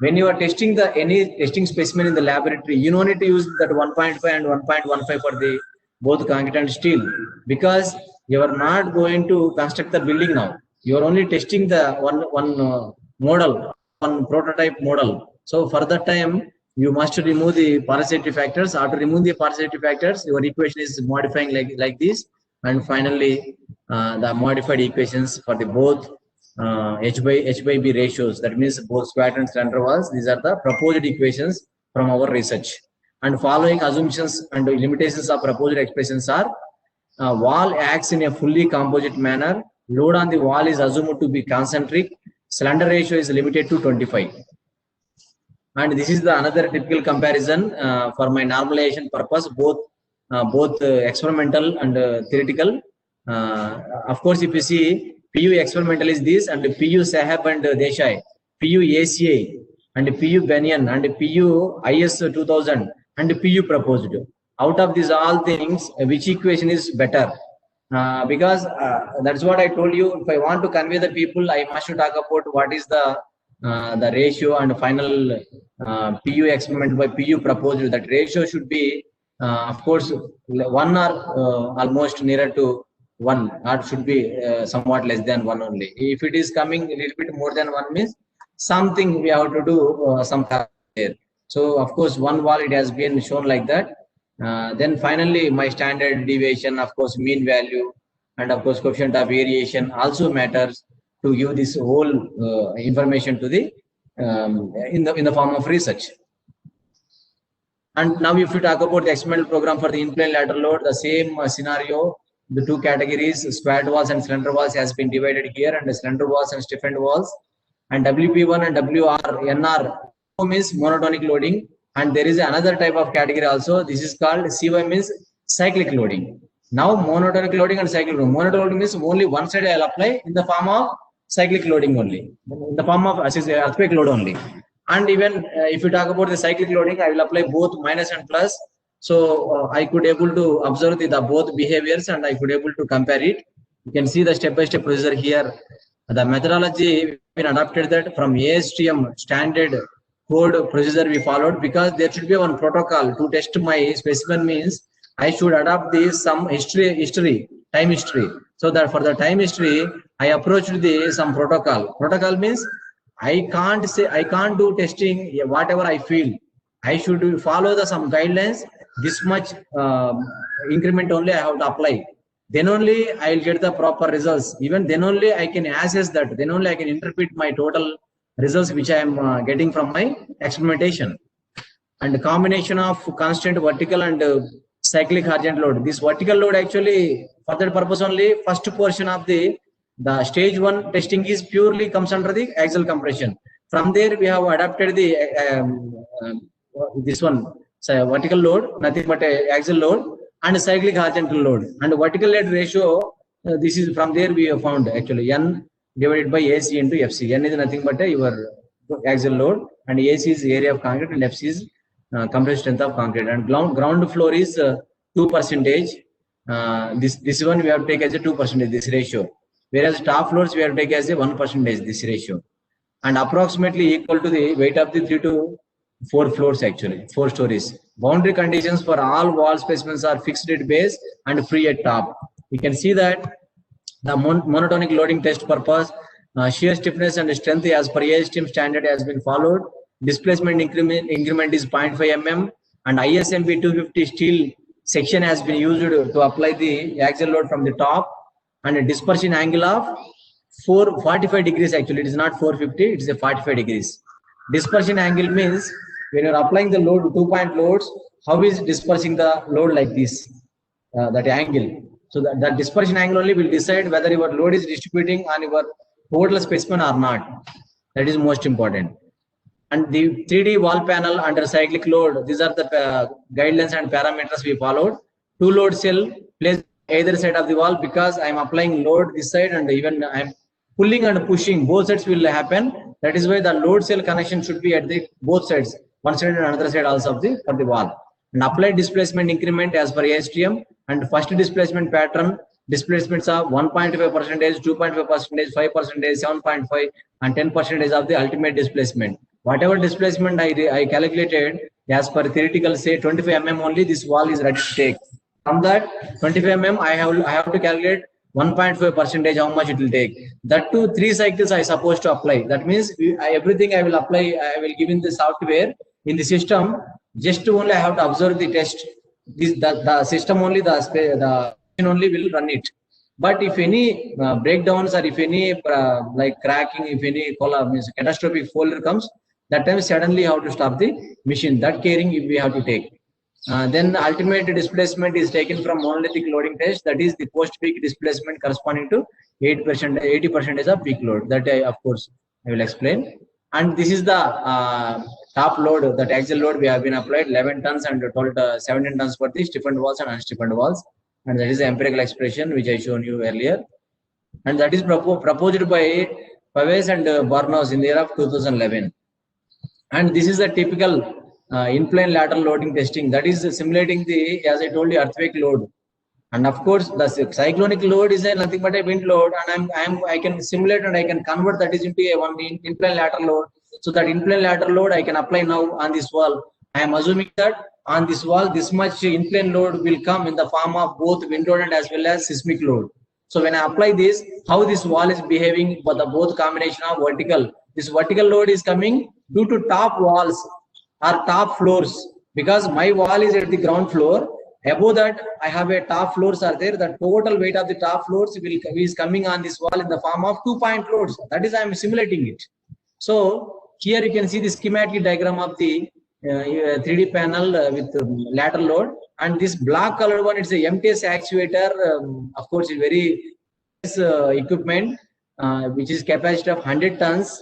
when you are testing any testing specimen in the laboratory, you don't need to use that 1.5 and 1.15 for the both concrete and steel, because you are not going to construct the building now. You are only testing the one model, one prototype model. So for that time, you must remove the parasitic factors. After removing the parasitic factors, your equation is modifying like this. And finally, the modified equations for the both H by B ratios. That means both squat and cylinder walls. These are the proposed equations from our research. And following assumptions and limitations of proposed expressions are: wall acts in a fully composite manner. Load on the wall is assumed to be concentric. Cylinder ratio is limited to 25. And this is the another typical comparison for my normalization purpose, both experimental and theoretical. Of course, if you see, PU experimental is this, and PU Sahab and Desai, PU ACA, and PU Bunyan, and PU IS 2000, and PU proposed. Out of these all things, which equation is better? Because that's what I told you. If I want to convey the people, I must talk about what is the ratio and final PU experiment by PU proposed. That ratio should be, of course, 1 or almost nearer to 1, or should be somewhat less than 1 only. If it is coming a little bit more than 1 means something we have to do some there. So of course, one wall it has been shown like that. Then finally, my standard deviation, of course, mean value, and of course, coefficient of variation also matters to give this whole information to the in the form of research. And now, if you talk about the experimental program for the in-plane lateral load, the same scenario, the two categories, squat walls and cylinder walls, has been divided here, and the cylinder walls and stiffened walls, and WP1 and WRNR means monotonic loading. And there is another type of category also. This is called CY, means cyclic loading. Now monotonic loading and cyclic loading. Monotonic loading means only one side I will apply in the form of cyclic loading only, in the form of earthquake load only. And even if you talk about the cyclic loading, I will apply both minus and plus. So I could able to observe the both behaviors, and I could able to compare it. You can see the step-by-step procedure here. The methodology been adapted that from ASTM standard code procedure we followed, because there should be one protocol to test my specimen. Means I should adopt this some time history. So that for the time history, I approached the some protocol. Protocol means I can't do testing whatever I feel. I should follow the some guidelines. This much increment only I have to apply. Then only I will get the proper results. Even then only I can assess that. Then only I can interpret my total results which I am getting from my experimentation. And the combination of constant vertical and cyclic horizontal load. This vertical load actually for that purpose only, first portion of the stage 1 testing is purely comes under the axial compression. From there we have adapted the this one, so vertical load, nothing but axial load, and cyclic horizontal load. And vertical load ratio, this is from there we have found actually N divided by AC into FC. N is nothing but your axial load, and AC is area of concrete, and FC is compressive strength of concrete. And ground floor is 2%. This one we have to take as a 2%, this ratio. Whereas top floors we have to take as a 1%, this ratio. and approximately equal to the weight of the 3 to 4 floors, actually 4 stories. Boundary conditions for all wall specimens are fixed at base and free at top. You can see that the monotonic loading test purpose, shear stiffness and strength as per ASTM standard has been followed. Displacement increment is 0.5 mm, and ISMB 250 steel section has been used to apply the axial load from the top, and a dispersion angle of 45 degrees. Actually, it is not 450, it is a 45 degrees. Dispersion angle means when you are applying the load, 2-point loads, how is dispersing the load like this, that angle. So that dispersion angle only will decide whether your load is distributing on your total specimen or not. That is most important. And the 3D wall panel under cyclic load, these are the guidelines and parameters we followed. 2 load cell placed either side of the wall, because I am applying load this side and even I am pulling and pushing, both sides will happen. That is why the load cell connection should be at the both sides, one side and another side also of the for the wall. And applied displacement increment as per ASTM, and first displacement pattern displacements are 1.5%, 2.5%, 5%, 7.5, and 10% of the ultimate displacement. Whatever displacement I calculated as per theoretical, say 25 mm only, this wall is ready to take. From that 25 mm, I have to calculate 1.5% how much it will take. That too 3 cycles I supposed to apply. That means everything I will apply, I will give in the software in the system. Just only I have to observe the test. The system only, the only will run it. But if any breakdowns or if any like cracking, if any means catastrophic failure comes, that time suddenly how to stop the machine. That caring we have to take. Then the ultimate displacement is taken from monolithic loading test. That is the post-peak displacement corresponding to 80% of peak load. That of course I will explain. And this is the top load, that axial load we have been applied 11 tons and total 17 tons for the stiffened walls and unstiffened walls. And that is the empirical expression which I shown you earlier. And that is proposed by Pavese and Bornhaus in the year of 2011. And this is the typical in-plane lateral loading testing, that is simulating the, as I told you, earthquake load. And of course the cyclonic load is nothing but a wind load, and I can simulate and I can convert that is into a one in-plane lateral load. So that in-plane lateral load I can apply now on this wall. I am assuming that on this wall this much in-plane load will come in the form of both wind load and as well as seismic load. So when I apply this, how this wall is behaving for the both combination of vertical. This vertical load is coming due to top walls or top floors, because my wall is at the ground floor. Above that I have a top floors are there. The total weight of the top floors is coming on this wall in the form of 2-point loads. That is I am simulating it. So here you can see the schematic diagram of the 3D panel with lateral load, and this black colored one, it's a MTS actuator. Of course, it's very equipment which is capacity of 100 tons.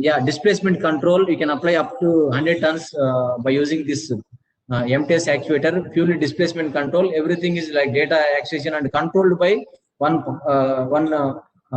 Yeah, displacement control you can apply up to 100 tons by using this MTS actuator. Purely displacement control. Everything is like data accession and controlled by one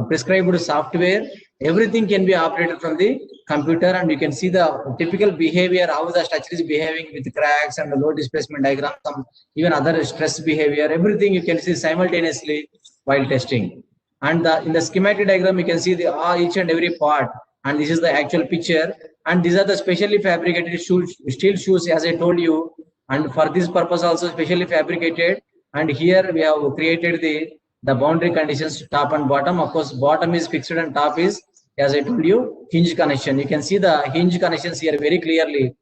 prescribed software. Everything can be operated from the computer, and you can see the typical behavior, how the structure is behaving with cracks and the load displacement diagram, some even other stress behavior. Everything you can see simultaneously while testing. And in the schematic diagram you can see the each and every part, and this is the actual picture. And these are the specially fabricated steel shoes, as I told you, and for this purpose also specially fabricated. And here we have created the boundary conditions, top and bottom. Of course, bottom is fixed and top is, as I told you, hinge connection. You can see the hinge connections here very clearly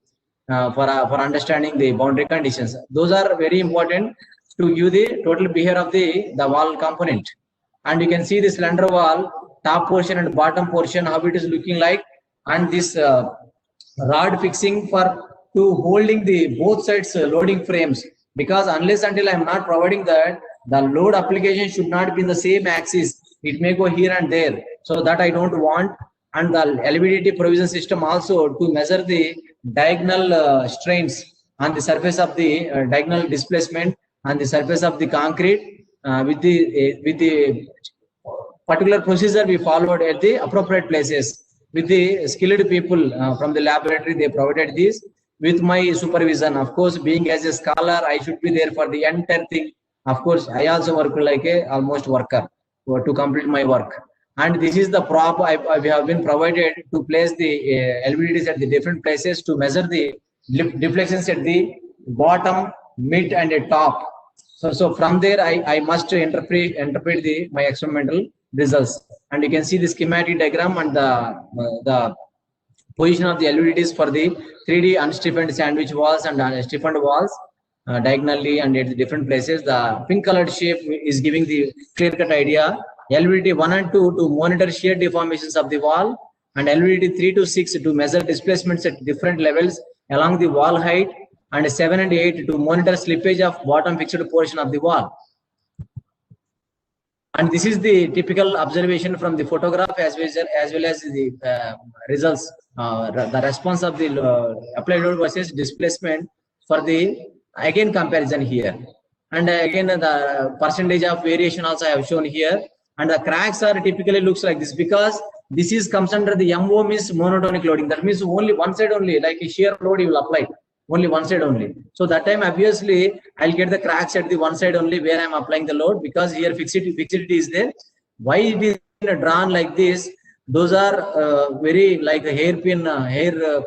for understanding the boundary conditions. Those are very important to give the total behavior of the wall component. And you can see the slender wall, top portion and bottom portion, how it is looking like, and this rod fixing to holding the both sides loading frames. Because unless until I am not providing that, the load application should not be in the same axis. It may go here and there. So that I don't want. And the LVDT provision system also to measure the diagonal strains on the surface of the diagonal displacement on the surface of the concrete with the particular procedure we followed at the appropriate places. With the skilled people from the laboratory, they provided this with my supervision. Of course, being as a scholar, I should be there for the entire thing. Of course, I also work like a almost worker to complete my work. And this is the prop we have been provided to place the LVDs at the different places to measure the deflections at the bottom, mid, and the top. So from there, I must interpret my experimental results. And you can see the schematic diagram and the position of the LVDs for the 3D unstiffened sandwich walls and stiffened walls diagonally and at the different places. The pink colored shape is giving the clear-cut idea. LVD 1 and 2 to monitor shear deformations of the wall, and LVD 3 to 6 to measure displacements at different levels along the wall height, and 7 and 8 to monitor slippage of bottom fixed portion of the wall. And this is the typical observation from the photograph as well as the results, the response of the applied load versus displacement for the again comparison here. And again the percentage of variation also I have shown here. And the cracks are typically looks like this because this is comes under the MO means monotonic loading. That means only one side only, like a shear load you will apply. Only one side only. So that time obviously I'll get the cracks at the one side only where I'm applying the load, because here fixity is there. Why it is drawn like this? Those are very like a hairpin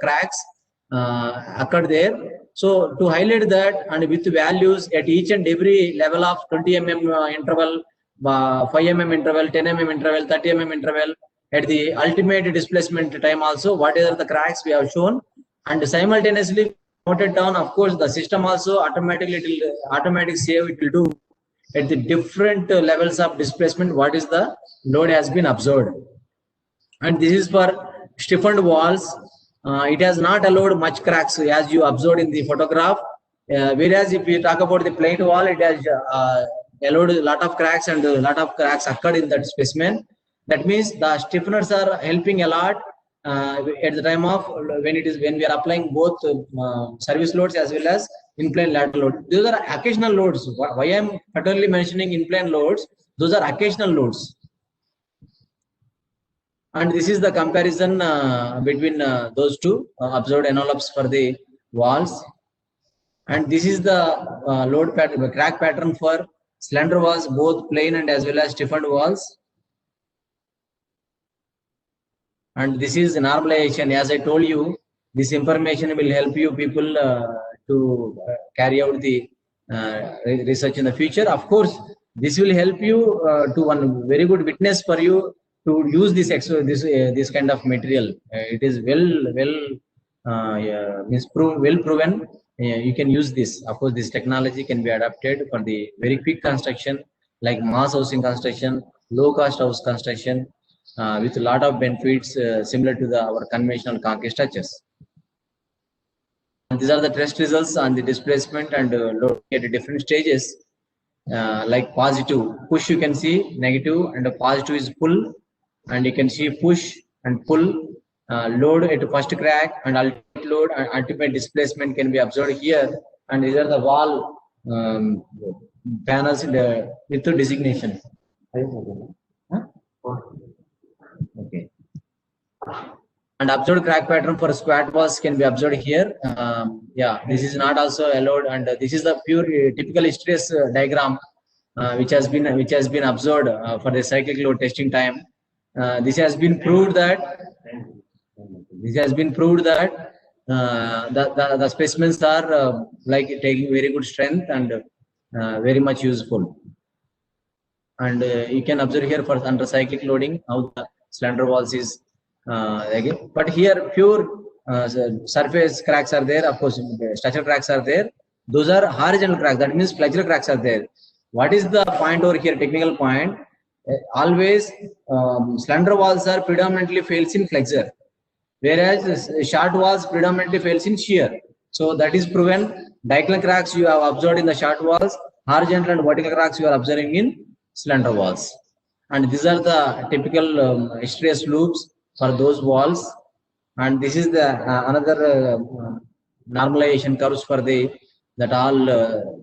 cracks occurred there. So to highlight that, and with values at each and every level of 20 mm interval, 5 mm interval, 10 mm interval, 30 mm interval, at the ultimate displacement time also, what are the cracks we have shown, and simultaneously noted down. Of course, the system also automatically automatic save it will do at the different levels of displacement what is the load has been observed. And this is for stiffened walls. It has not allowed much cracks as you observed in the photograph, whereas if we talk about the plate wall, it has allowed a lot of cracks, and a lot of cracks occurred in that specimen. That means the stiffeners are helping a lot at the time of when we are applying both service loads as well as in-plane lateral load. Those are occasional loads. Why I am particularly mentioning in-plane loads? Those are occasional loads. And this is the comparison between those two observed envelopes for the walls. And this is the load pattern, the crack pattern for slender walls, both plain and as well as stiffened walls. And this is normalization. As I told you, this information will help you people to carry out the research in the future. Of course, this will help you to one very good witness for you to use this kind of material. It is well proven. You can use this. Of course, this technology can be adapted for the very quick construction, like mass housing construction, low cost house construction, with a lot of benefits similar to our conventional concrete structures. And these are the test results on the displacement and load at different stages. Like positive push, you can see negative, and a positive is pull, and you can see push and pull. Load at first crack and ultimate load and ultimate displacement can be observed here. And these are the wall panels with the designation. Okay. And observed crack pattern for squat walls can be observed here. Yeah, this is not also allowed, and this is the pure typical stress diagram which has been observed for the cyclic load testing time. This has been proved that the specimens are like taking very good strength and very much useful. And you can observe here for under cyclic loading how the slender walls is again. But here pure surface cracks are there. Of course, structural cracks are there. Those are horizontal cracks. That means flexural cracks are there. What is the point over here? Technical point. Always slender walls are predominantly fails in flexure, whereas short walls predominantly fails in shear. So that is proven. Diagonal cracks you have observed in the short walls, horizontal and vertical cracks you are observing in slender walls. And these are the typical stress loops for those walls. And this is the another normalization curves for that all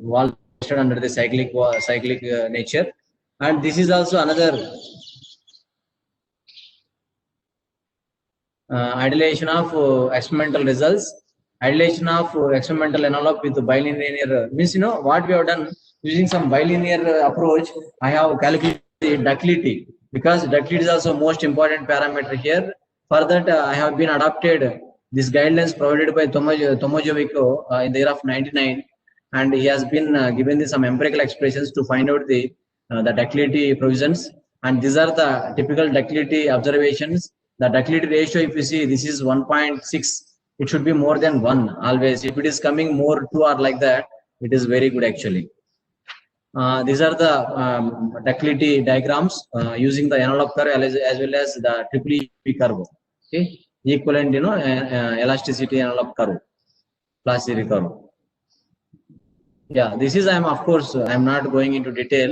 walls tested under the cyclic nature. And this is also another idealization of experimental results. Idealization of experimental envelope with bilinear means, what we have done using some bilinear approach. I have calculated the ductility because ductility is also most important parameter here. For that, I have been adopted this guidelines provided by Tomojovico in the year of 99, and he has been given some empirical expressions to find out the ductility provisions, and these are the typical ductility observations. The ductility ratio, if you see, this is 1.6. It should be more than 1 always. If it is coming more 2 or like that, it is very good actually. These are the ductility diagrams using the envelope curve as well as the EEP curve. Okay, equivalent, elasticity envelope curve, plasticity curve. Yeah, this is, of course, I'm not going into detail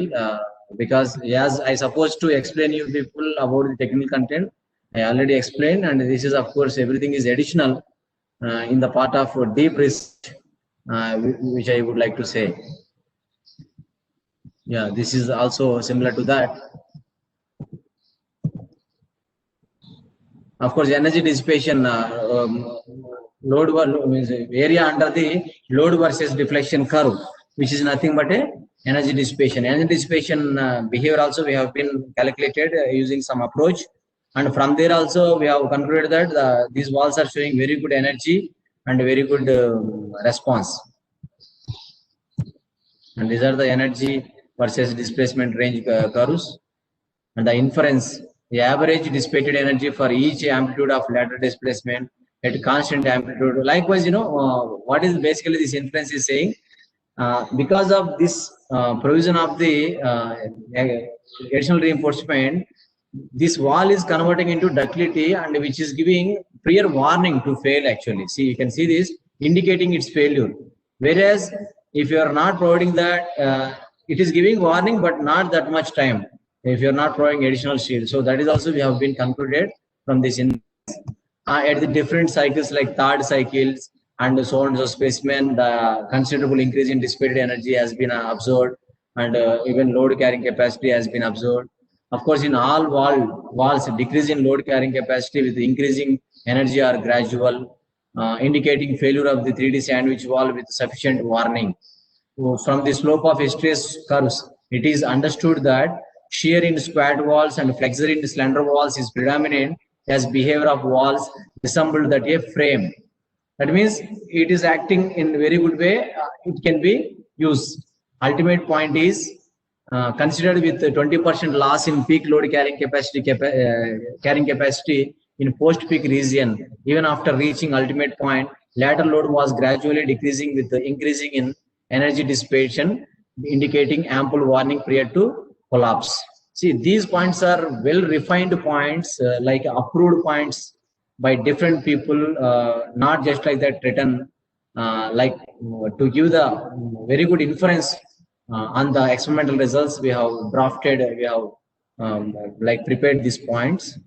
because as I supposed to explain you people about the technical content, I already explained, and this is, of course, everything is additional in the part of deep research, which I would like to say. Yeah, this is also similar to that. Of course, energy dissipation, load means area under the load versus deflection curve, which is nothing but a energy dissipation. Energy dissipation behavior also we have been calculated using some approach, and from there also we have concluded that these walls are showing very good energy and very good response. And these are the energy versus displacement range curves, and the inference, the average dissipated energy for each amplitude of lateral displacement at constant amplitude. Likewise, what is basically this inference is saying, because of this provision of the additional reinforcement, this wall is converting into ductility, and which is giving prior warning to fail actually. See, you can see this indicating its failure. Whereas if you are not providing that, it is giving warning, but not that much time if you are not providing additional shield. So that is also we have been concluded from this at the different cycles like third cycles and so on. So specimen, the considerable increase in dissipated energy has been observed, and even load carrying capacity has been observed. Of course, in all walls, decrease in load carrying capacity with increasing energy are gradual, indicating failure of the 3D sandwich wall with sufficient warning. So from the slope of stress curves, it is understood that shear in squat walls and flexure in slender walls is predominant as behavior of walls resemble that a frame. That means it is acting in a very good way. It can be used. Ultimate point is considered with 20% loss in peak load carrying capacity in post-peak region. Even after reaching ultimate point, lateral load was gradually decreasing with the increasing in energy dissipation, indicating ample warning prior to collapse. See, these points are well-refined points, like approved points by different people, not just like that written, like to give the very good inference on the experimental results. We have drafted, we have like prepared these points.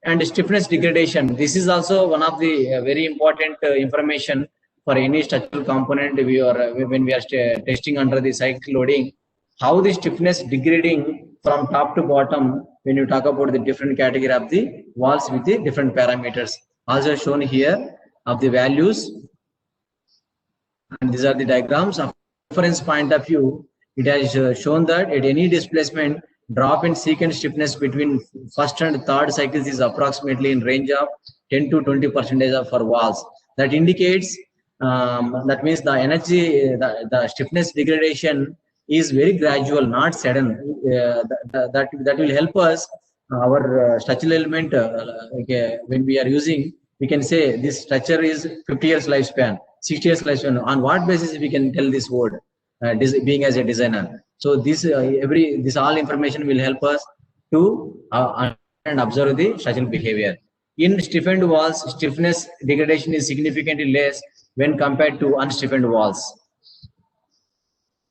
And stiffness degradation. This is also one of the very important information for any structural component when we are testing under the cyclic loading, how the stiffness degrading from top to bottom when you talk about the different category of the walls with the different parameters. Also shown here of the values, and these are the diagrams. Of reference point of view, it has shown that at any displacement, drop in secant stiffness between first and third cycles is approximately in range of 10 to 20% for walls. That indicates that means the energy, the stiffness degradation is very gradual, not sudden. That will help us our structural element when we are using. We can say this structure is 50 years lifespan, 60 years lifespan. On what basis we can tell this word? Being as a designer. So this all information will help us to and observe the structural behavior. In stiffened walls, stiffness degradation is significantly less when compared to unstiffened walls.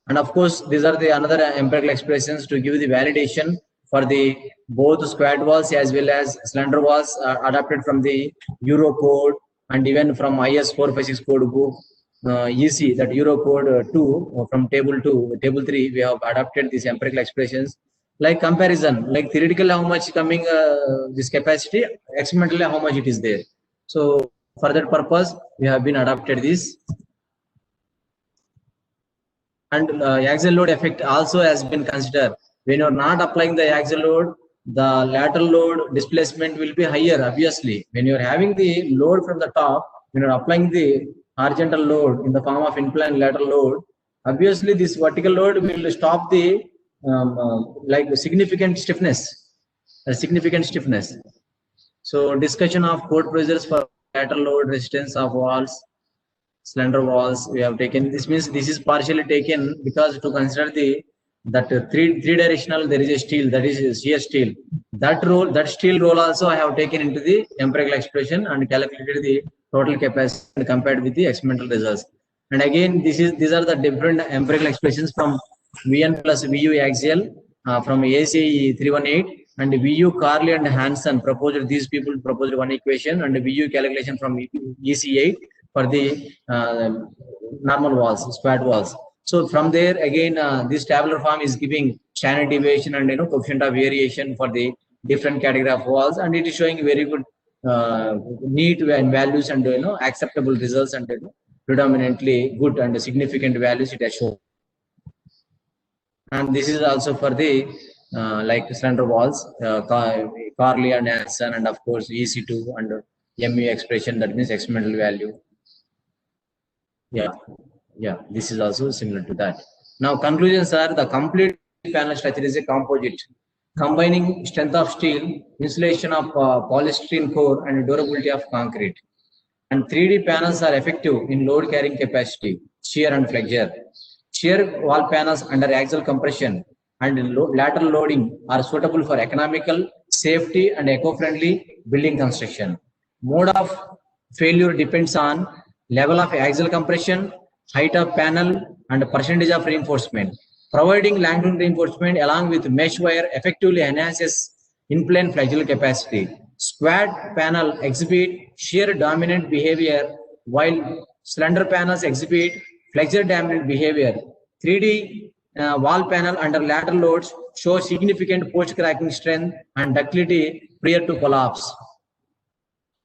And of course, these are the another empirical expressions to give the validation for the both squat walls as well as slender walls adapted from the Euro code and even from IS 456 code book. EC, that Euro code 2 from table 2, table 3, we have adapted these empirical expressions like comparison, like theoretically how much coming this capacity, experimentally how much it is there. So for that purpose, we have been adapted this. And axial load effect also has been considered. When you're not applying the axial load, the lateral load displacement will be higher, obviously. When you're having the load from the top, when you're applying the horizontal load in the form of inclined lateral load, obviously this vertical load will stop the like significant stiffness, significant stiffness. So discussion of code procedures for lateral load resistance of walls, slender walls we have taken. This means this is partially taken because to consider the that three directional there is a steel, that is shear steel. That steel roll also I have taken into the empirical expression and calculated the total capacity compared with the experimental results. And again, these are the different empirical expressions from Vn plus Vu axial from ACE 318 and Vu Carley and Hansen proposed, these people proposed one equation, and Vu calculation from EC8 for the normal walls, squat walls. So from there again, this tabular form is giving standard deviation and coefficient of variation for the different category of walls, and it is showing very good neat values and acceptable results, and predominantly good and significant values it has shown. And this is also for the like slender walls, Carley and Hansen, and of course EC2 and MU expression, that means experimental value. Yeah, this is also similar to that. Now conclusions are: the complete panel structure is a composite combining strength of steel, insulation of polystyrene core, and durability of concrete. And 3D panels are effective in load carrying capacity, shear and flexure. Shear wall panels under axial compression and lateral loading are suitable for economical, safety, and eco-friendly building construction. Mode of failure depends on level of axial compression, height of panel, and percentage of reinforcement. Providing Langdon reinforcement along with mesh wire effectively enhances in-plane flexural capacity. Squat panel exhibit shear dominant behavior, while slender panels exhibit flexure dominant behavior. 3D wall panel under lateral loads show significant post-cracking strength and ductility prior to collapse.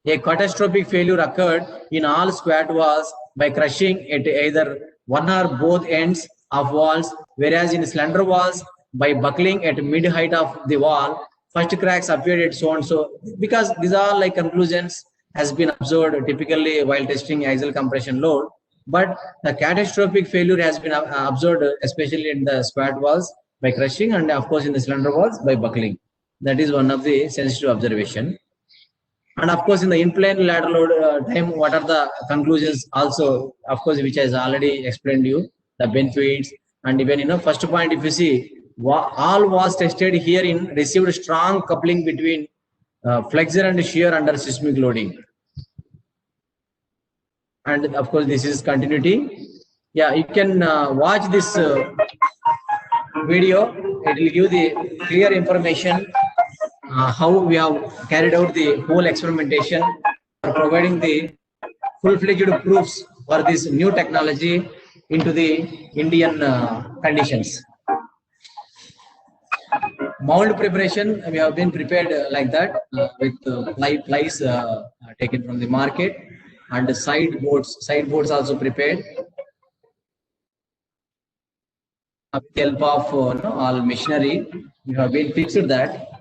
A catastrophic failure occurred in all squat walls by crushing at either one or both ends of walls, whereas in slender walls by buckling at mid-height of the wall, first cracks appeared at so and so. Because these are like conclusions has been observed typically while testing axial compression load, but the catastrophic failure has been observed especially in the squat walls by crushing, and of course in the slender walls by buckling. That is one of the sensitive observation. And of course, in the in-plane lateral load time, what are the conclusions also, of course, which has already explained you, the benefits. And even, first point, if you see, all was tested herein received strong coupling between flexure and shear under seismic loading. And of course, this is continuity. Yeah, you can watch this video. It will give the clear information how we have carried out the whole experimentation for providing the full-fledged proofs for this new technology into the Indian conditions. Mold preparation, we have been prepared like that with plies taken from the market, and the side boards also prepared with the help of all machinery. We have been fixed that.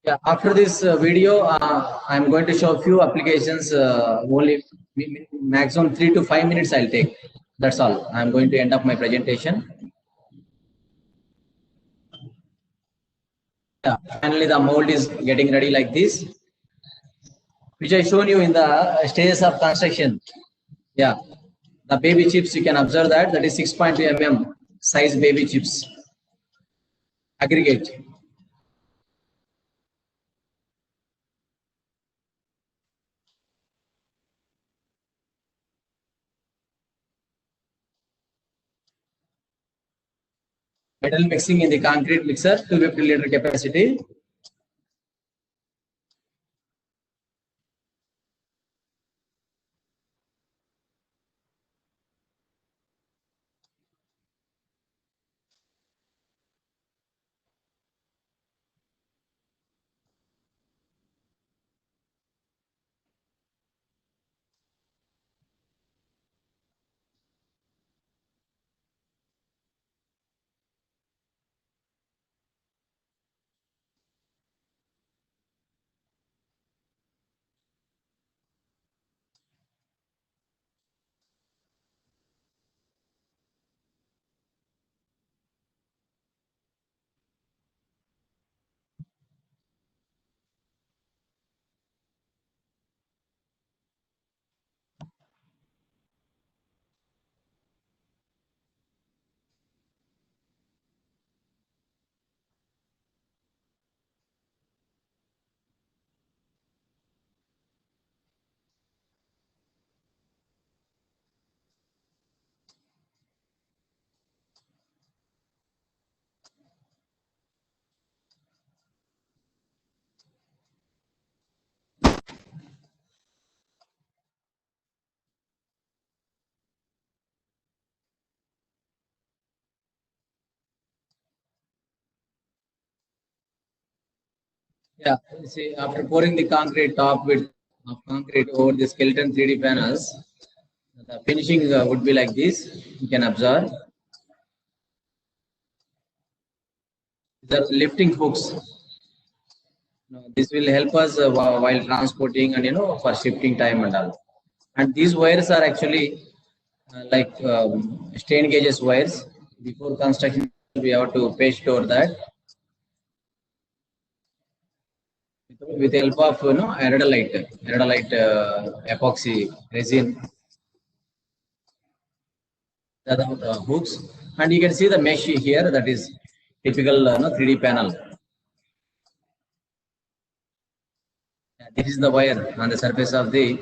Yeah, after this video, I'm going to show a few applications. Only maximum 3 to 5 minutes I'll take. That's all. I'm going to end up my presentation. Yeah, finally the mold is getting ready like this, which I shown you in the stages of construction. Yeah, the baby chips, you can observe that is 6.2 mm size baby chips aggregate. Metal mixing in the concrete mixer, 250 liter capacity. Yeah, you see, after pouring the concrete top width of concrete over the skeleton 3D panels, the finishing would be like this. You can observe. The lifting hooks. This will help us while transporting and for shifting time and all. And these wires are actually like strain gauges wires. Before construction, we have to paste over that with the help of iridolite epoxy resin. The hooks, and you can see the mesh here. That is typical 3D panel. This is the wire on the surface of the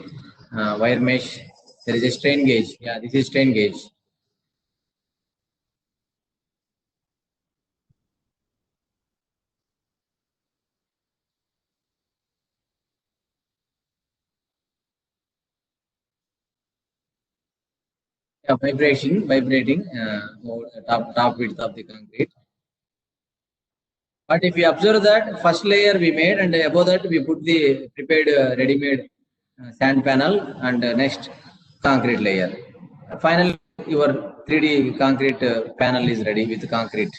wire mesh. There is a strain gauge. Yeah, this is strain gauge. Yeah, vibrating over the top width of the concrete. But if you observe that first layer we made, and above that we put the prepared ready-made sand panel, and next concrete layer. Finally, your 3D concrete panel is ready with concrete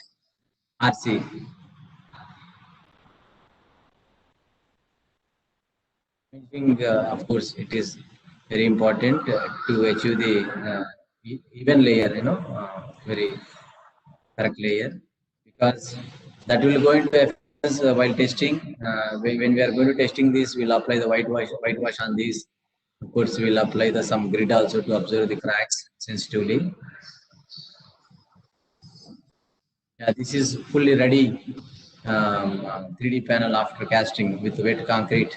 RC. Finishing, of course, it is very important to achieve the even layer, very correct layer, because that will going to affect us while testing. When we are going to testing this, we'll apply the whitewash on this. Of course, we'll apply the some grid also to observe the cracks sensitively. Yeah, this is fully ready 3D panel after casting with wet concrete.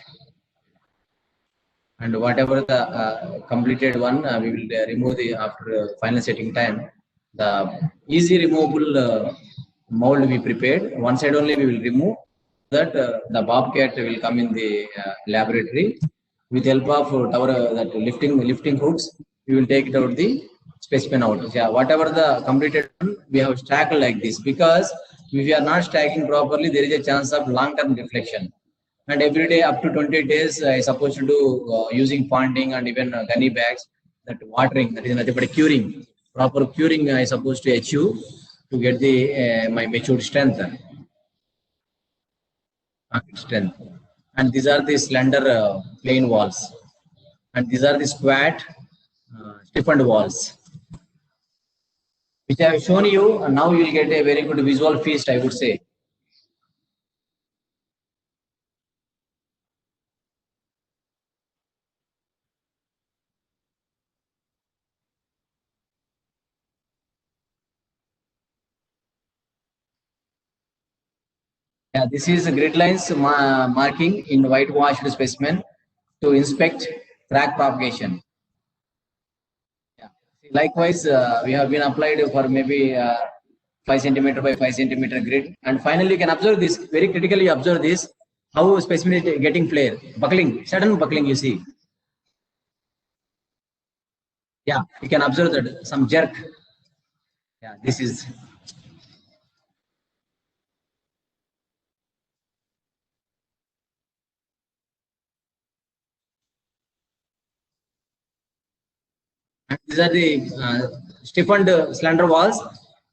And whatever the completed one, we will remove the after final setting time. The easy removable mold we prepared. One side only we will remove. That the bobcat will come in the laboratory with help of our that lifting hooks. We will take it out the specimen out. Yeah, whatever the completed one, we have stacked like this, because if we are not stacking properly, there is a chance of long-term deflection. And every day up to 20 days, I supposed to do using ponding and even gunny bags. That watering, that is nothing but curing. Proper curing I supposed to achieve to get the my matured strength. And these are the slender plain walls, and these are the squat stiffened walls, which I have shown you. And now you will get a very good visual feast, I would say. Yeah, this is grid lines marking in whitewashed specimen to inspect crack propagation. Yeah. Likewise, we have been applied for maybe 5 centimeter by 5 centimeter grid. And finally, you can observe this, very critically observe this, how specimen is getting flare, buckling, sudden buckling you see. Yeah, you can observe that, some jerk. Yeah, this is. And these are the stiffened slender walls.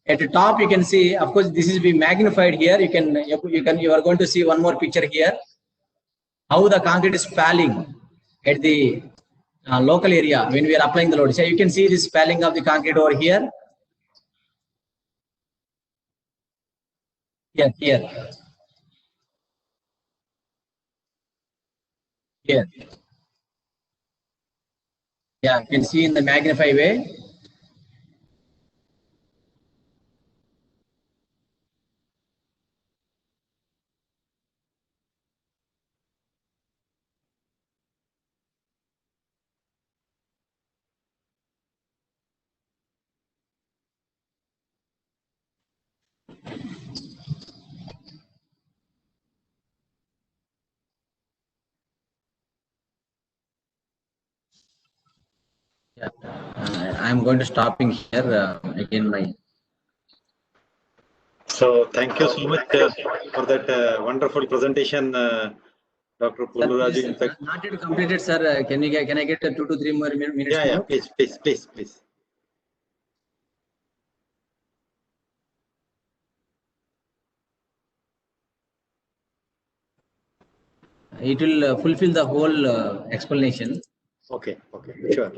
At the top, you can see, of course, this is being magnified here. You are going to see one more picture here. How the concrete is falling at the local area when we are applying the load. So you can see this falling of the concrete over here. Here. Here. Yeah, you can see in the magnify way. Yeah. I'm going to stopping here again. My So thank you so much for that wonderful presentation, Dr. Puluraju. In fact, not yet completed, sir. Can I get 2 to 3 more minutes? Yeah, please. It will fulfill the whole explanation. Okay, sure.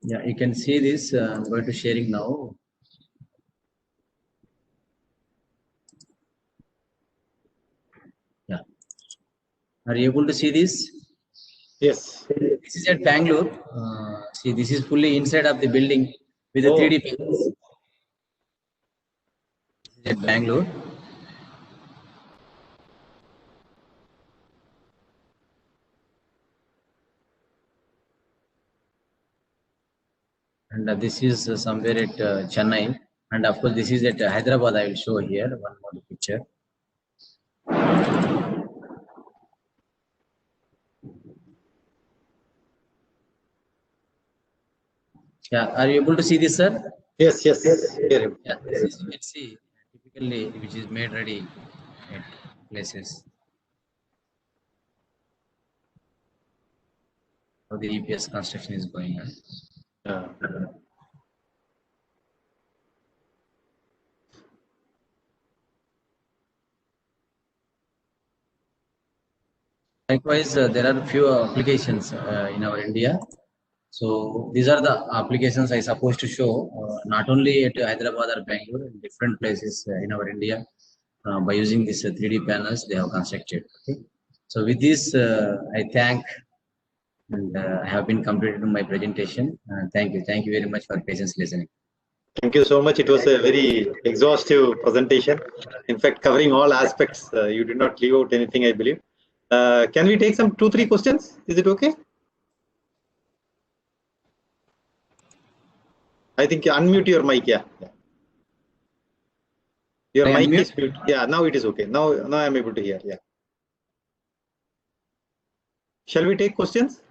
Yeah, you can see this. I'm going to sharing now. Yeah. Are you able to see this? Yes. This is at Bangalore. See, this is fully inside of the building with the 3D panels. At Bangalore. And this is somewhere at Chennai. And of course, this is at Hyderabad. I will show here one more picture. Yeah, are you able to see this, sir? Yes. Yeah, this is, let's see, typically which is made ready at places. How the EPS construction is going on. Likewise, there are few applications in our India. So these are the applications I supposed to show not only at Hyderabad or Bangalore, in different places in our India by using these 3D panels they have constructed. Okay. So with this, I thank and I have been completed my presentation. Thank you very much for patience listening. Thank you so much. It was a very exhaustive presentation. In fact, covering all aspects. You did not leave out anything, I believe. Can we take some 2-3 questions? Is it okay? I think you unmute your mic. Yeah. Your mic is mute. Yeah, now it is okay. Now I'm able to hear. Yeah. Shall we take questions?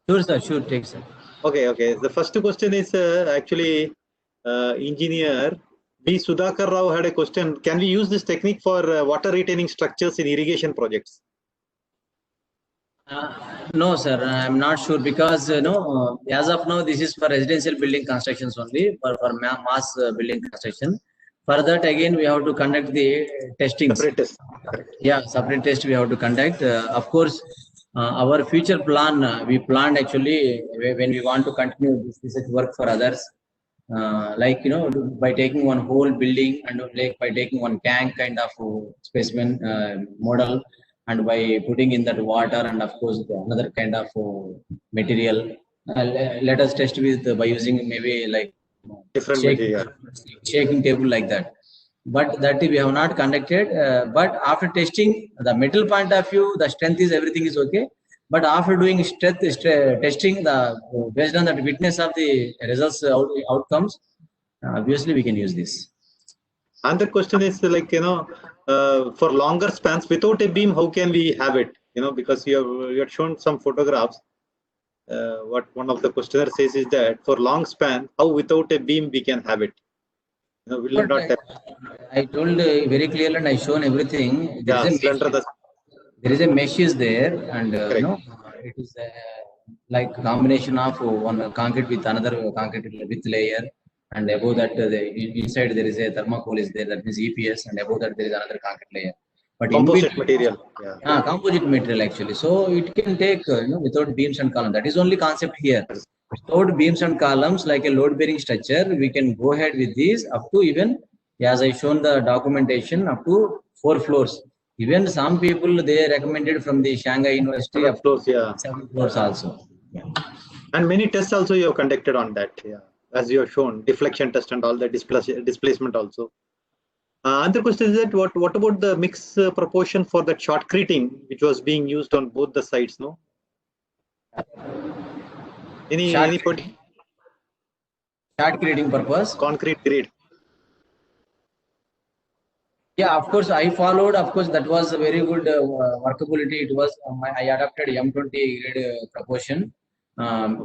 Sure, sir. Sure, take, sir. Okay. The first question is actually engineer B. Sudhakar Rao had a question. Can we use this technique for water retaining structures in irrigation projects? No, sir. I'm not sure because as of now, this is for residential building constructions only for mass building construction. For that, again, we have to conduct the testing. Separate test. Yeah, separate test we have to conduct. Of course, our future plan, we planned actually when we want to continue this research work for others, like by taking one whole building and like by taking one tank kind of specimen model, and by putting in that water and of course another kind of material. Let us test with by using maybe like different material, shaking table like that. But that we have not conducted. But after testing the metal point of view, the strength is everything is okay. But after doing testing, the based on the witness of the results outcomes, obviously we can use this. And the question is like for longer spans without a beam, how can we have it? Because you have shown some photographs. What one of the questioner says is that for long span, how without a beam we can have it? Will not have. I told very clearly and I shown everything. There is a mesh is there, and it is like combination of one concrete with another concrete with layer, and above that inside there is a thermocol is there, that means EPS, and above that there is another concrete layer. But composite material. Yeah. Composite material actually. So it can take without beams and columns. That is only concept here. Without beams and columns, like a load-bearing structure, we can go ahead with these up to even, as I shown the documentation, up to 4 floors. Even some people they recommended from the Shanghai University 7 floors, 7 floors also. Yeah. And many tests also you have conducted on that. Yeah, as you have shown, deflection test and all the displacement also. Another question is that what about the mix proportion for that shotcreting, which was being used on both the sides? No. Any shotcreting purpose. Concrete grade. Yeah, of course, I followed. Of course, that was a very good workability. It was I adopted M20 grade proportion,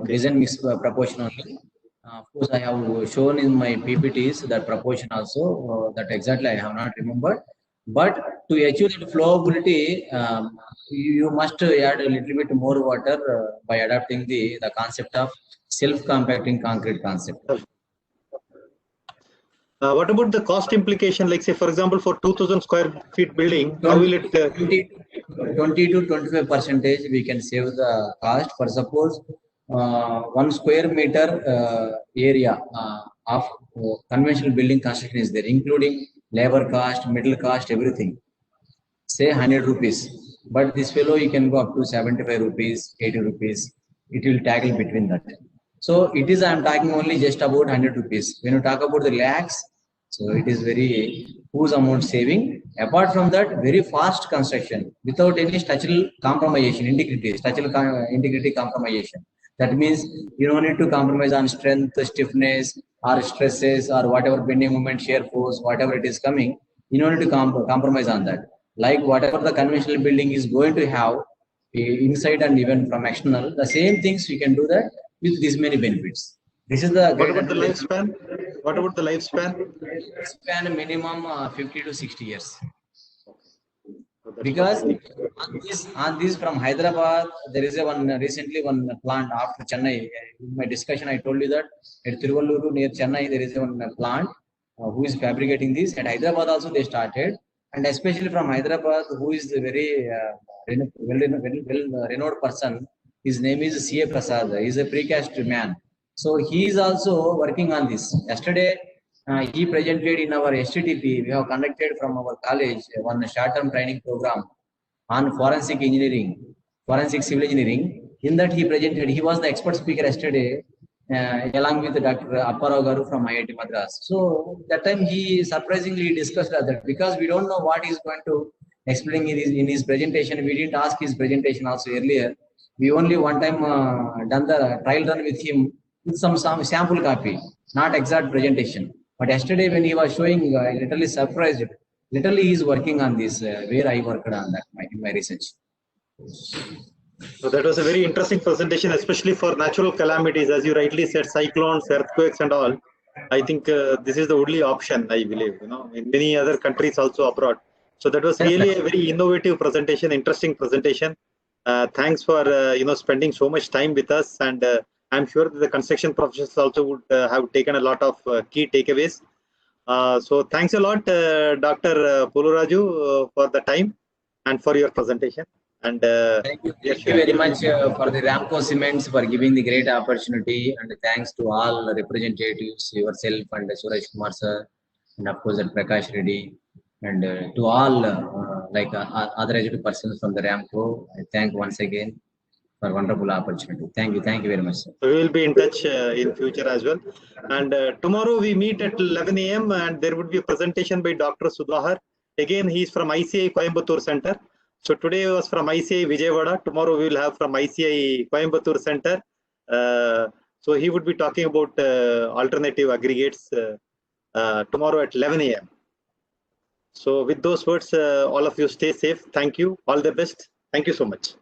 vision mix proportion only. Of course, I have shown in my PPTs that proportion also. That exactly I have not remembered. But to achieve that flowability, you must add a little bit more water by adapting the concept of self-compacting concrete concept. What about the cost implication? Like, say, for example, for 2,000 square feet building, how will it? 20 to 25% we can save the cost. For suppose 1 square meter area of conventional building construction is there, including labor cost, middle cost, everything. Say 100 rupees, but this fellow you can go up to 75 rupees, 80 rupees. It will tackle between that. So it is, I am talking only just about 100 rupees. When you talk about the lakhs, so it is very huge amount saving. Apart from that, very fast construction without any structural compromisation, integrity compromisation. That means you don't need to compromise on strength, stiffness, or stresses, or whatever bending moment, shear force, whatever it is coming. You don't need to compromise on that. Like whatever the conventional building is going to have inside and even from external, the same things we can do that with these many benefits. This is the. What about the lifespan? What about the lifespan? Lifespan minimum 50 to 60 years. Because on this from Hyderabad, there is recently one plant after Chennai. In my discussion, I told you that at Tiruvallur near Chennai, there is one plant who is fabricating this. At Hyderabad also they started, and especially from Hyderabad, who is a very well-renowned person. His name is C.A. Prasad. He is a precast man. So he is also working on this. Yesterday, he presented in our STTP. We have conducted from our college one short-term training program on forensic engineering, forensic civil engineering. In that he presented, he was the expert speaker yesterday, along with Dr. Apparao Garu from IIT Madras. So that time he surprisingly discussed that, because we don't know what he is going to explain in his presentation. We didn't ask his presentation also earlier. We only one time done the trial run with him with some sample copy, not exact presentation. But yesterday when he was showing, I literally surprised. Literally he is working on this, where I worked on that in my research. So that was a very interesting presentation, especially for natural calamities, as you rightly said, cyclones, earthquakes and all. I think this is the only option, I believe, in many other countries also abroad. So that was really a very innovative presentation, interesting presentation. Thanks for, spending so much time with us. And I'm sure that the construction professionals also would have taken a lot of key takeaways. So thanks a lot, Dr. Poluraju, for the time and for your presentation. And thank you very much for the Ramco Cements for giving the great opportunity, and thanks to all representatives, yourself and Suraj Kumar sir, and of course Prakash Reddy, and to all other educated persons from the Ramco. I thank once again for wonderful opportunity. Thank you very much, sir. We will be in touch in future as well. And tomorrow we meet at 11 a.m. and there would be a presentation by Dr. Sudhakar. Again, he is from ICI Coimbatore Center. So today was from ICI Vijayawada. Tomorrow we will have from ICI Coimbatore Center. So he would be talking about alternative aggregates tomorrow at 11 a.m. So with those words, all of you stay safe. Thank you. All the best. Thank you so much.